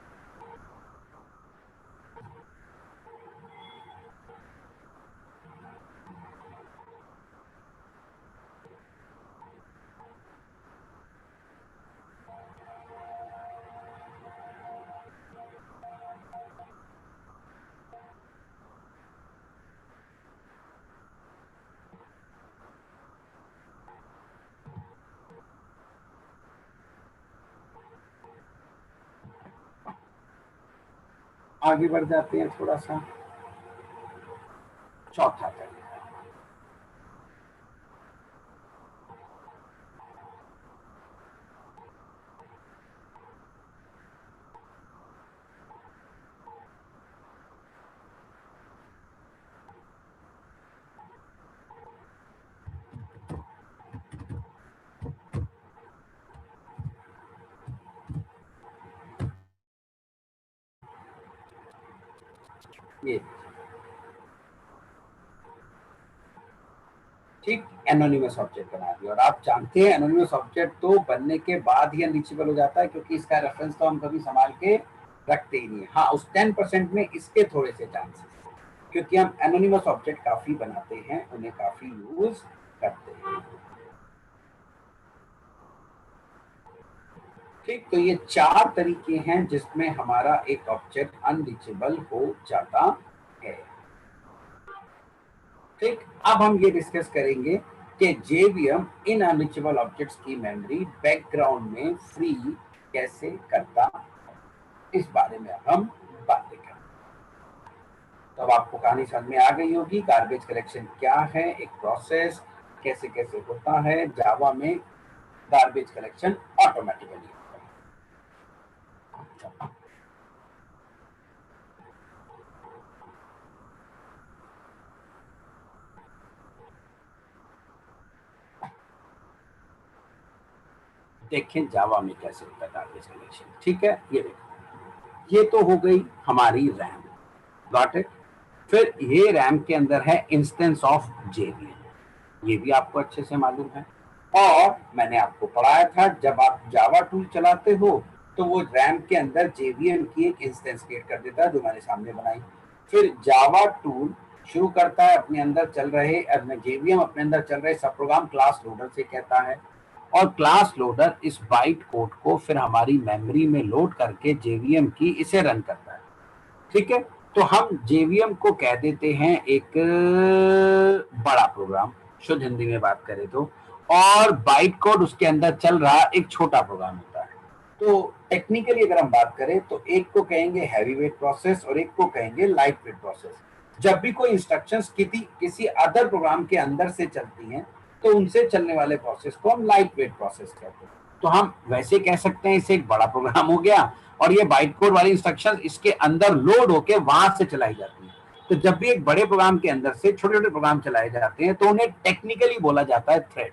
आगे बढ़ जाते हैं थोड़ा सा, चौथा तरीका। ये ठीक, एनोनिमस ऑब्जेक्ट बना दिया। और आप जानते हैं एनोनिमस ऑब्जेक्ट तो बनने के बाद ही अनरीचेबल हो जाता है, क्योंकि इसका रेफरेंस तो हम कभी संभाल के रखते ही नहीं। हाँ, उस 10% में इसके थोड़े से चांसेस हैं, क्योंकि हम एनोनिमस ऑब्जेक्ट काफी बनाते हैं, उन्हें काफी यूज करते हैं। ठीक, तो ये 4 तरीके हैं जिसमें हमारा एक ऑब्जेक्ट अनरीचेबल हो जाता है। ठीक, अब हम ये डिस्कस करेंगे कि जेवीएम इन अनरीचेबल ऑब्जेक्ट्स की मेमोरी बैकग्राउंड में फ्री कैसे करता है, इस बारे में हम बातें करेंगे। तो अब आपको कहानी समझ में आ गई होगी, गार्बेज कलेक्शन क्या है, एक प्रोसेस कैसे कैसे होता है। जावा में गार्बेज कलेक्शन ऑटोमेटिकली होता है। देखें जावा में कैसे होता है गार्बेज कलेक्शन। ठीक है, ये देखो, ये तो हो गई हमारी रैम, गॉट इट। फिर ये रैम के अंदर है इंस्टेंस ऑफ जेवीएम, ये भी आपको अच्छे से मालूम है। और मैंने आपको पढ़ाया था जब आप जावा टूल चलाते हो तो वो रैम के अंदर जेवीएम की एक इंस्टेंस क्रिएट कर देता है, जो मैंने सामने बनाई। फिर जावा टूल शुरू करता है अपने अंदर चल रहे जेवीएम अपने अंदर चल रहे सब प्रोग्राम क्लास लोडर से कहता है, और क्लास लोडर इस बाइट कोड को फिर हमारी मेमोरी में लोड करके जेवीएम की इसे रन करता है। ठीक है, तो हम जेवीएम को कह देते हैं एक बड़ा प्रोग्राम, शुद्ध हिंदी में बात करें तो, और बाइट कोड उसके अंदर चल रहा एक छोटा प्रोग्राम होता है। तो टेक्निकली अगर हम बात करें तो एक को कहेंगे हैवी वेट प्रोसेस और एक को कहेंगे लाइट वेट प्रोसेस। जब भी कोई इंस्ट्रक्शंस किसी अदर प्रोग्राम के अंदर से चलती हैं तो उनसे चलने वाले प्रोसेस को हम लाइट वेट प्रोसेस कहते हैं। तो हम वैसे कह सकते हैं इसे एक बड़ा प्रोग्राम हो गया और ये बाइट कोड वाली इंस्ट्रक्शंस इसके अंदर लोड होके वहां से चलाई जाती है। तो जब भी एक बड़े प्रोग्राम के अंदर से छोटे छोटे प्रोग्राम चलाए जाते हैं तो उन्हें टेक्निकली बोला जाता है थ्रेड।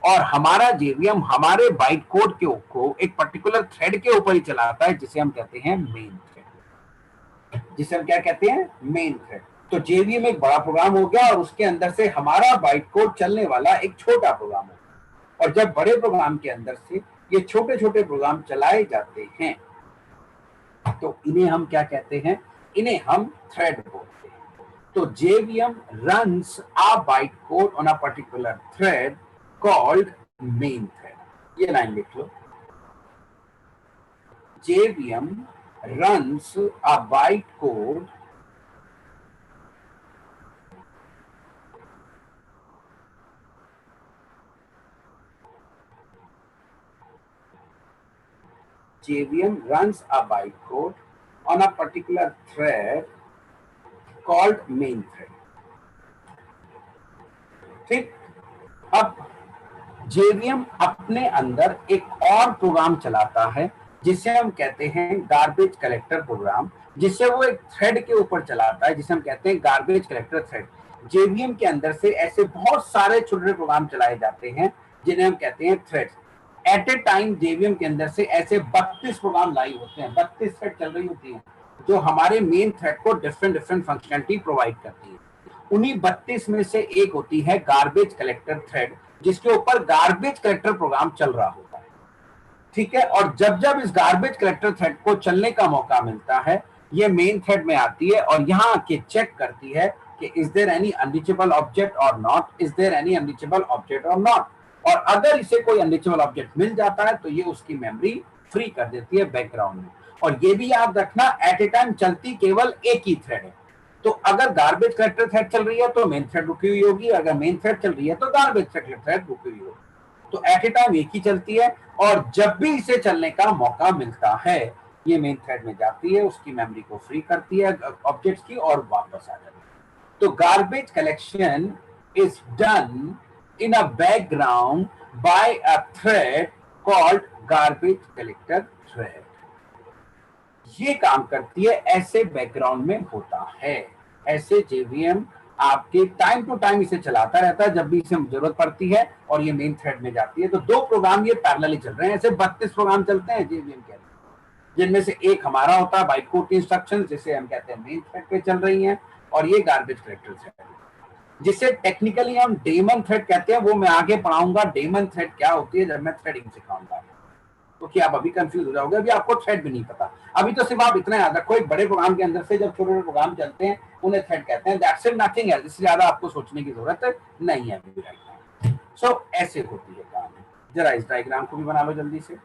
और हमारा जेवीएम हमारे बाइट कोड को एक पर्टिकुलर थ्रेड के ऊपर ही चलाता है जिसे हम कहते हैं मेन थ्रेड, जिसे हम क्या कहते हैं, मेन थ्रेड। तो जेवीएम एक बड़ा प्रोग्राम हो गया और उसके अंदर से हमारा बाइट कोड चलने वाला एक छोटा प्रोग्राम हो गया। और जब बड़े प्रोग्राम के अंदर से ये छोटे छोटे प्रोग्राम चलाए जाते हैं तो इन्हें हम क्या कहते हैं, इन्हें हम थ्रेड बोलते हैं। तो JVM runs a bytecode on a particular thread called main thread. ये लाइन लिख लो, JVM runs a bytecode JVM runs a bytecode on a particular thread called main thread. ठीक, अब JVM अपने अंदर एक और प्रोग्राम चलाता है जिसे हम कहते हैं गार्बेज कलेक्टर प्रोग्राम, जिससे वो एक थ्रेड के ऊपर चलाता है जिसे हम कहते हैं गार्बेज कलेक्टर थ्रेड। JVM के अंदर से ऐसे बहुत सारे छोटे प्रोग्राम चलाए जाते हैं जिन्हें हम कहते हैं threads. At a time JVM के अंदर से ऐसे 32 प्रोग्राम लाइव होते हैं, 32 थ्रेड चल रही होती हैं जो हमारे मेन थ्रेड को डिफरेंट डिफरेंट फंक्शनलिटी प्रोवाइड करती है। उन्हीं 32 में से एक होती है गार्बेज कलेक्टर थ्रेड जिसके ऊपर गार्बेज कलेक्टर प्रोग्राम चल रहा होता है। ठीक है, और जब जब इस गार्बेज कलेक्टर थ्रेड को चलने का मौका मिलता है ये मेन थ्रेड में आती है और यहाँ आके चेक करती है कि is there any unreachable object और not, is there any unreachable object और नॉट। और अगर इसे कोई अनरीचेबल ऑब्जेक्ट मिल जाता है तो ये उसकी मेमोरी फ्री कर देती है बैकग्राउंड में। और ये भी याद रखना एट ए टाइम चलती केवल एक ही थ्रेड है। तो अगर गार्बेज कलेक्टर थ्रेड चल रही है तो मेन थ्रेड रुकी हुई होगी, अगर मेन थ्रेड चल रही है तो गार्बेज कलेक्टर थ्रेड रुकी हुई होगी। तो एट ए टाइम एक ही चलती है और जब भी इसे चलने का मौका मिलता है ये मेन थ्रेड में जाती है, उसकी मेमोरी को फ्री करती है ऑब्जेक्ट्स की और वापस आ जाती है। तो garbage collection is done in a background by a thread called garbage collector thread. ये काम करती है, ऐसे बैकग्राउंड में होता है। ऐसे JVM आपके टाइम टू टाइम इसे चलाता रहता है जब भी इसे जरूरत पड़ती है और ये मेन थ्रेड में जाती है। तो दो प्रोग्राम ये पैरेलली चल रहे हैं, ऐसे 32 प्रोग्राम चलते हैं JVM के अंदर, जिनमें से एक हमारा होता है बाइट कोड की इंस्ट्रक्शन जिसे हम कहते हैं मेन थ्रेड पे चल रही हैं और ये गार्बेज कलेक्टर थ्रेड जिसे टेक्निकली हम डेमन थ्रेड कहते हैं। वो मैं आगे पढ़ाऊंगा डेमन थ्रेड क्या होती है जब मैं थ्रेडिंग सिखाऊंगा, क्योंकि आप अभी कंफ्यूज हो जाओगे, अभी आपको थ्रेड भी नहीं पता। अभी तो सिर्फ आप इतना याद रखो एक बड़े प्रोग्राम के अंदर से जब छोटे छोटे प्रोग्राम चलते हैं उन्हें थ्रेड कहते हैं। That's it, nothing else. इससे ज्यादा आपको सोचने की जरूरत नहीं है अभी राइट नाउ। सो ऐसे होती है काम। जरा इस डायग्राम को भी बना लो जल्दी से।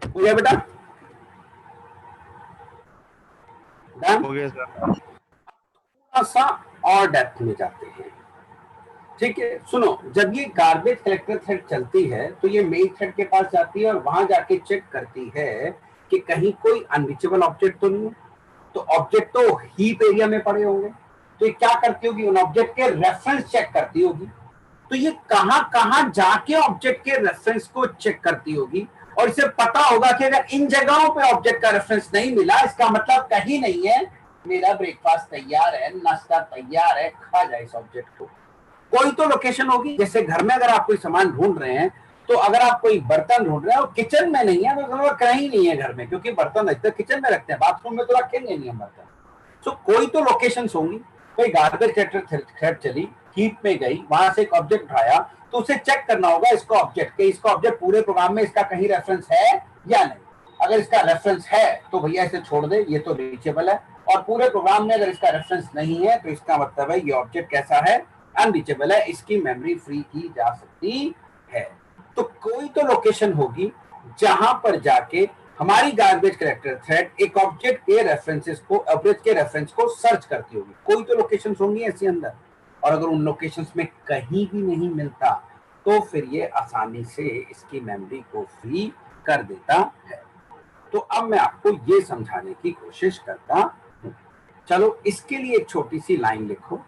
हो गया बेटा? गया सर। थोड़ा सा और डेप्थ में जाते हैं। ठीक है, सुनो, जब ये गार्बेज कलेक्टर थ्रेड चलती है तो ये मेन थ्रेड के पास जाती है और वहां जाके चेक करती है कि कहीं कोई अनरीचेबल ऑब्जेक्ट तो नहीं है। तो ऑब्जेक्ट तो हीप एरिया में पड़े होंगे, तो ये क्या करती होगी, उन ऑब्जेक्ट के रेफरेंस चेक करती होगी। तो ये कहां कहां जाके ऑब्जेक्ट के रेफरेंस को चेक करती होगी, और इसे पता होगा कि अगर इन जगहों पे ऑब्जेक्ट का रेफरेंस नहीं मिला, इसका मतलब कहीं नहीं है मेरा ब्रेकफास्ट तैयार है, नाश्ता तैयार है, खा जाए इस ऑब्जेक्ट को। कोई तो लोकेशन होगी। जैसे घर में अगर आप कोई सामान ढूंढ रहे हैं, तो अगर आप कोई बर्तन ढूंढ रहे हैं और किचन में नहीं है तो कहीं नहीं है घर में, क्योंकि बर्तन अधिकतर किचन में रखते हैं, बाथरूम में तो रखेंगे नहीं हम बर्तन। तो कोई तो लोकेशन होंगी। कोई गार्बेज कलेक्टर थ्रेड चली, हीप में गई, वहां से एक ऑब्जेक्ट उठाया, तो उसे चेक करना होगा इसका ऑब्जेक्ट के, इसका ऑब्जेक्ट पूरे प्रोग्राम में इसका कहीं रेफरेंस है या नहीं। अगर इसका रेफरेंस है तो भैया इसे छोड़ दे, ये तो रीचेबल है। और पूरे प्रोग्राम में अगर इसका रेफरेंस नहीं है तो इसका मतलब है ये ऑब्जेक्ट कैसा है, अनरीचेबल है, इसकी मेमोरी फ्री की जा सकती है। तो कोई तो लोकेशन होगी जहां पर जाके हमारी गार्बेज कलेक्टर थ्रेड एक ऑब्जेक्ट के रेफरेंसेस को, ऑब्जेक्ट के रेफरेंस को सर्च करती होगी। कोई तो लोकेशंस होंगी ऐसी अंदर, और अगर उन लोकेशंस में कहीं भी नहीं मिलता तो फिर ये आसानी से इसकी मेमोरी को फ्री कर देता है। तो अब मैं आपको ये समझाने की कोशिश करता हूं। चलो इसके लिए एक छोटी सी लाइन लिखो।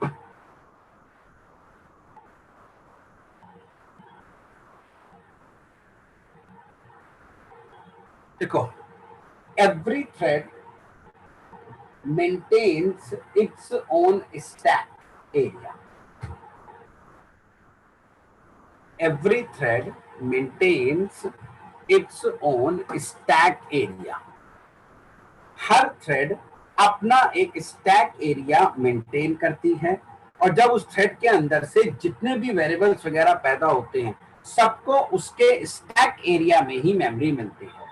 देखो, every thread maintains its own stack area. Every thread maintains its own stack area. हर थ्रेड अपना एक स्टैक एरिया मेंटेन करती है, और जब उस थ्रेड के अंदर से जितने भी वेरिएबल्स वगैरह पैदा होते हैं, सबको उसके स्टैक एरिया में ही मेमोरी मिलती है।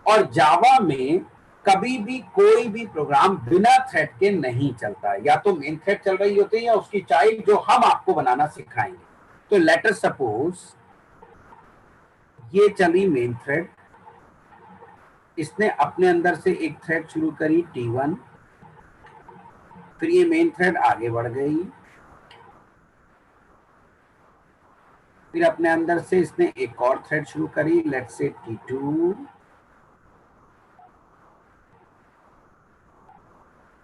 और जावा में कभी भी कोई भी प्रोग्राम बिना थ्रेड के नहीं चलता है। या तो मेन थ्रेड चल रही होती है या उसकी चाइल्ड, जो हम आपको बनाना सिखाएंगे। तो लेट अस सपोज ये चली मेन थ्रेड, इसने अपने अंदर से एक थ्रेड शुरू करी T1, फिर ये मेन थ्रेड आगे बढ़ गई, फिर अपने अंदर से इसने एक और थ्रेड शुरू करी, लेट्स से T2,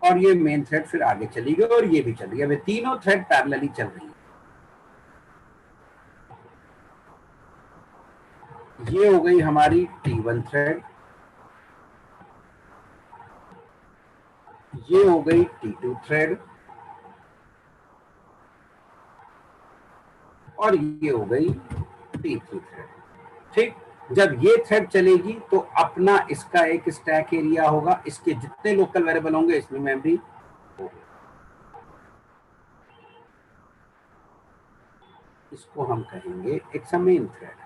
और ये मेन थ्रेड फिर आगे चली गई और ये भी चली गई। अब तीनों थ्रेड पैरेलली चल रही है। ये हो गई हमारी T1 थ्रेड, ये हो गई T2 थ्रेड, और ये हो गई T3 थ्रेड। ठीक, जब ये थ्रेड चलेगी तो अपना इसका एक स्टैक एरिया होगा, इसके जितने लोकल वेरिएबल होंगे इसमें मेमोरी होगी। इसको हम कहेंगे इट्स अ मेन थ्रेड।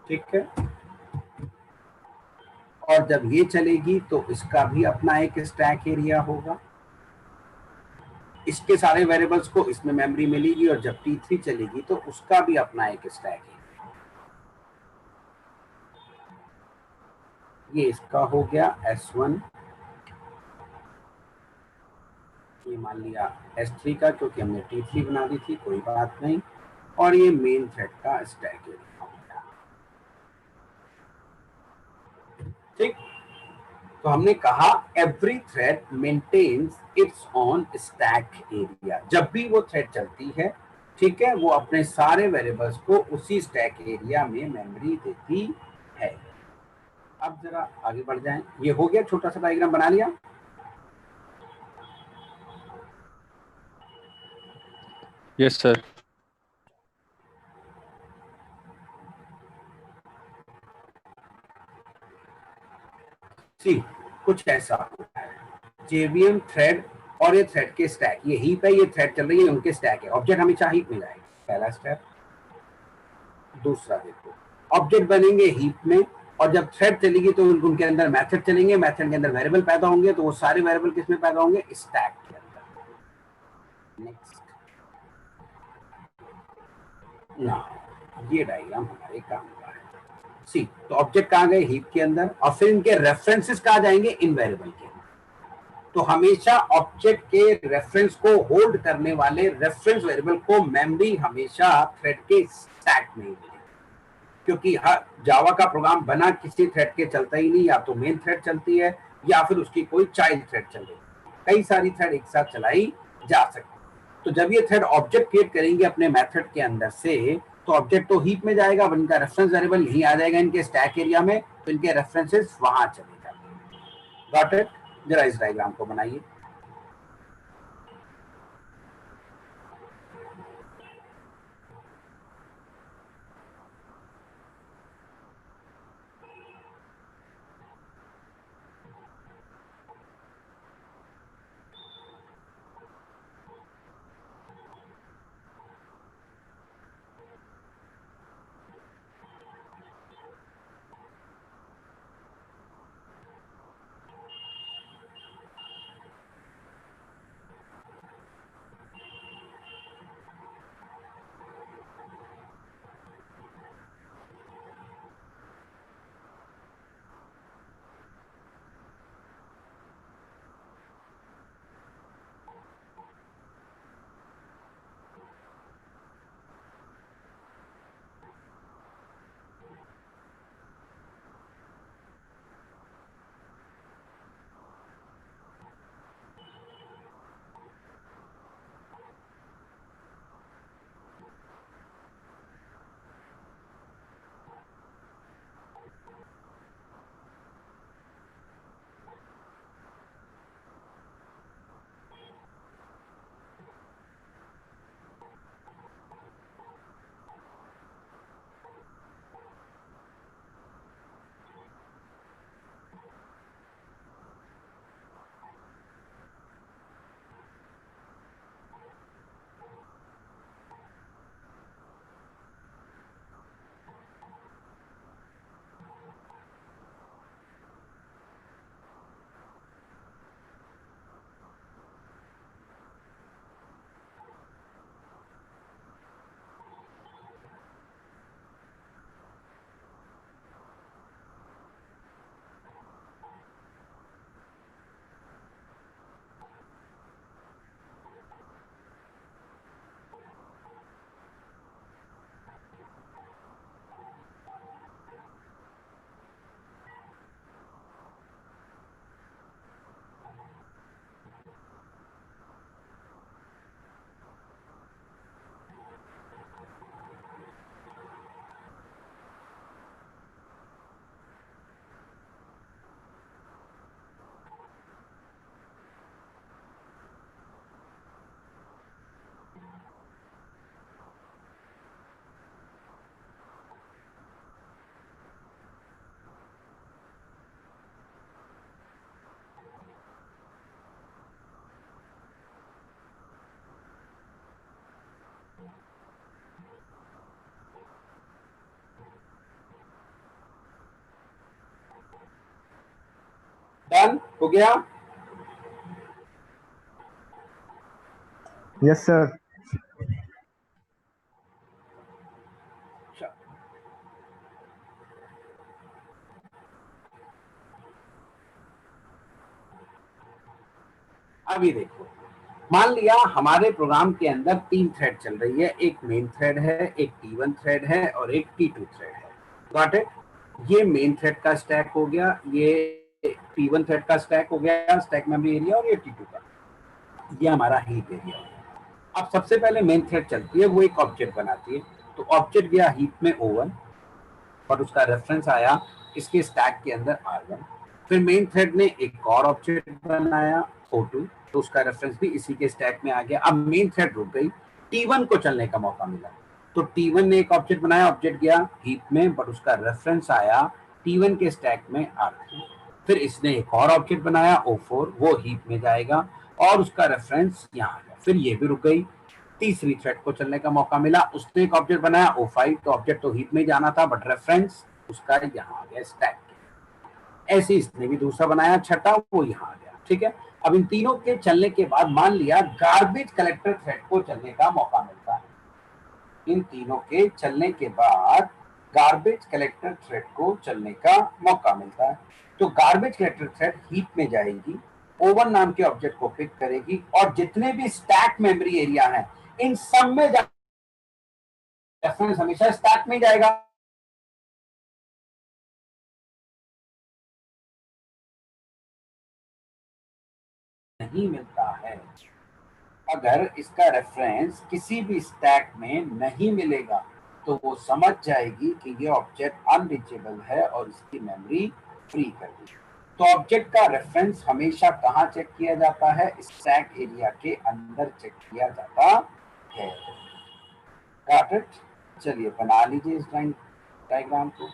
ठीक है, और जब ये चलेगी तो इसका भी अपना एक स्टैक एरिया होगा, इसके सारे वेरिएबल्स को इसमें मेमोरी मिलेगी, और जब T3 चलेगी तो उसका भी अपना एक स्टैक एरिया। ये इसका हो गया S1, ये मान लिया S3 का, क्योंकि हमने T3 बना दी थी, कोई बात नहीं, और ये मेन थ्रेड का स्टैक एरिया हो गया। ठीक, तो हमने कहा every thread maintains its own stack area. जब भी वो थ्रेड चलती है, ठीक है, वो अपने सारे वेरिएबल्स को उसी स्टैक एरिया में मेमोरी देती है। अब जरा आगे बढ़ जाएं। ये हो गया, छोटा सा डायग्राम बना लिया। Yes sir. सी कुछ ऐसा होता है, जेवीएम थ्रेड और ये थ्रेड के स्टैक, ये हीप है, ये थ्रेड चल रही है, उनके स्टैक है। ऑब्जेक्ट हमेशा हीप में जाएगा, पहला स्टेप। दूसरा देखो, ऑब्जेक्ट बनेंगे हीप में, और जब थ्रेड चलेगी तो उनके अंदर मेथड चलेंगे, मेथड के अंदर वेरिएबल पैदा होंगे, तो वो सारे वेरिएबल किसमें पैदा होंगे, स्टैक के अंदर। नेक्स्ट ना, ये डायग्राम हमारे काम का है। सी, तो ऑब्जेक्ट कहाँ गए, हीप के अंदर, और फिर इनके रेफरेंसेस कहाँ जाएंगे, इन वेरिएबल के अंदर। तो हमेशा ऑब्जेक्ट के रेफरेंस को होल्ड करने वाले रेफरेंस वेरिएबल को मेमोरी हमेशा थ्रेड के स्टैक में ही मिलेगी, क्योंकि हर जावा का प्रोग्राम बना किसी थ्रेड के चलता ही नहीं, या तो मेन थ्रेड चलती है या फिर उसकी कोई चाइल्ड थ्रेड चल रही है, कई सारी थ्रेड एक साथ चलाई जा सकती। तो जब ये थ्रेड ऑब्जेक्ट क्रिएट करेंगे अपने मेथड के अंदर से, तो ऑब्जेक्ट तो हीप में जाएगा, इनका रेफरेंस वेरिएबल यहीं आ जाएगा इनके स्टैक एरिया में, तो इनके रेफरेंसेस वहां चले जाएंगे। Got it? जरा इस डायग्राम को बनाइए। डन हो गया? Yes sir. अभी देखो, मान लिया हमारे प्रोग्राम के अंदर 3 थ्रेड चल रही है, एक मेन थ्रेड है, एक T1 थ्रेड है और एक T2 थ्रेड है। Got it? ये मेन थ्रेड का स्टैक हो गया, ये T1 थ्रेड का स्टैक हो गया, स्टैक मेमोरी एरिया, और ये T2 का, ये हमारा हीप एरिया हो गया। अब सबसे पहले मेन थ्रेड चलती है, वो एक ऑब्जेक्ट बनाती है, तो ऑब्जेक्ट गया हीप में O1 और उसका रेफरेंस आया इसके स्टैक के अंदर R1। फिर मेन थ्रेड ने एक और ऑब्जेक्ट बनाया O2, तो उसका रेफरेंस भी इसी के स्टैक में आ गया। अब मेन थ्रेड रुक गई, T1 को चलने का मौका मिला, तो T1 ने एक ऑब्जेक्ट बनाया, ऑब्जेक्ट गया हीप में, बट उसका रेफरेंस आया T1 के स्टैक में R3। फिर इसने एक और ऑब्जेक्ट बनाया O4, वो हीप में जाएगा और उसका रेफरेंस यहाँ आ गया। फिर ये भी रुक गई, तीसरी थ्रेड को चलने का मौका मिला, उसने एक ऑब्जेक्ट बनाया O5, तो ऑब्जेक्ट तो हीप में जाना था बट रेफरेंस उसका यहाँ आ गया स्टैक के। ऐसे इसने भी दूसरा बनाया, छठा, वो यहाँ आ गया। ठीक है, अब इन तीनों के चलने के बाद मान लिया गार्बेज कलेक्टर थ्रेड को चलने का मौका मिलता है। इन तीनों के चलने के बाद गार्बेज कलेक्टर थ्रेड को चलने का मौका मिलता है। तो गार्बेज कलेक्टर थ्रेड हीप में जाएगी, ओवन नाम के ऑब्जेक्ट को पिक करेगी और जितने भी स्टैक मेमोरी एरिया हैं इन सब में रेफरेंस हमेशा स्टैक में जाएगा। नहीं मिलता है, अगर इसका रेफरेंस किसी भी स्टैक में नहीं मिलेगा तो वो समझ जाएगी कि ये ऑब्जेक्ट अनरीचेबल है और इसकी मेमोरी फ्री कर दी। तो ऑब्जेक्ट का रेफरेंस हमेशा कहाँ चेक किया जाता है? स्टैक एरिया के अंदर चेक किया जाता है। Got it? चलिए बना लीजिए इस डायग्राम को।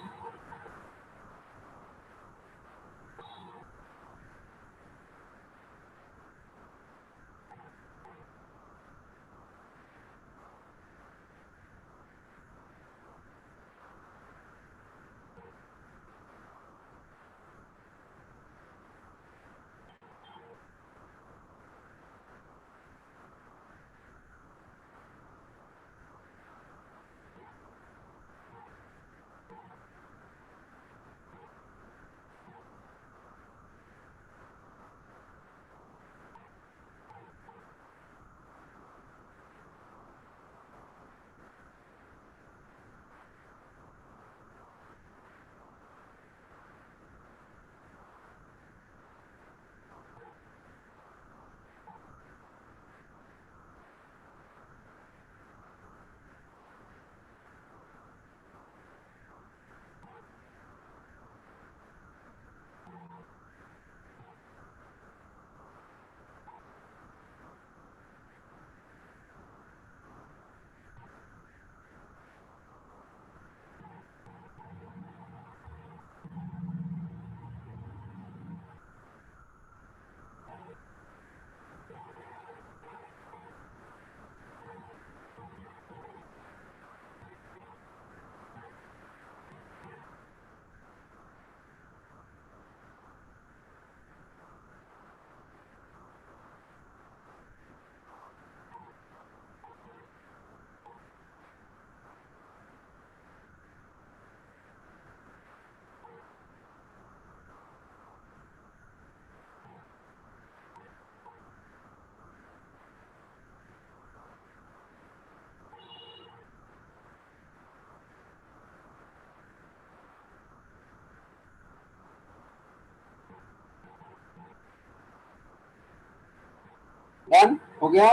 डन हो गया?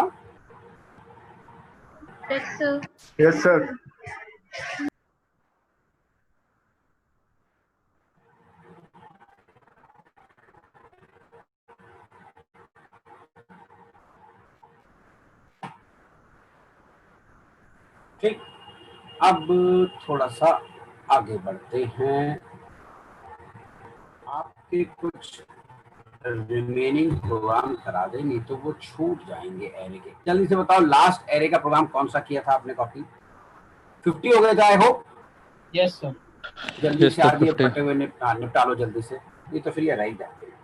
Yes, sir. Yes sir. ठीक, अब थोड़ा सा आगे बढ़ते हैं। आपके कुछ रिमेनिंग प्रोग्राम करा दें, नहीं तो वो छूट जाएंगे एरे के। जल्दी से बताओ लास्ट एरे का प्रोग्राम कौन सा किया था आपने? कॉपी 50 हो गए थे आई होप। Yes sir. जल्दी Yes, से sir, आज ये 50। फटे हुए निपटा लो जल्दी से, ये तो फिर ये रह ही जाएंगे।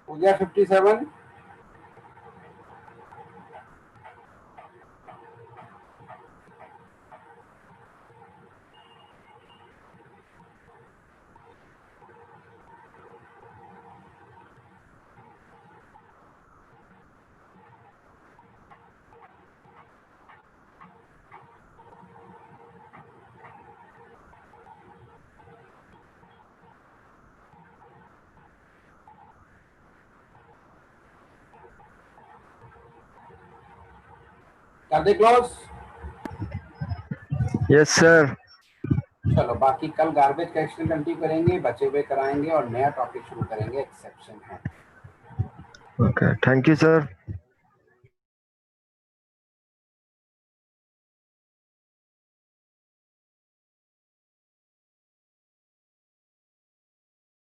हो गया 57। कर दे क्लोज। Yes sir. चलो बाकी कल गार्बेज कलेक्शन कंटिन्यू करेंगे, बचे हुए कराएंगे और नया टॉपिक शुरू करेंगे, एक्सेप्शन है। Okay, thank you sir.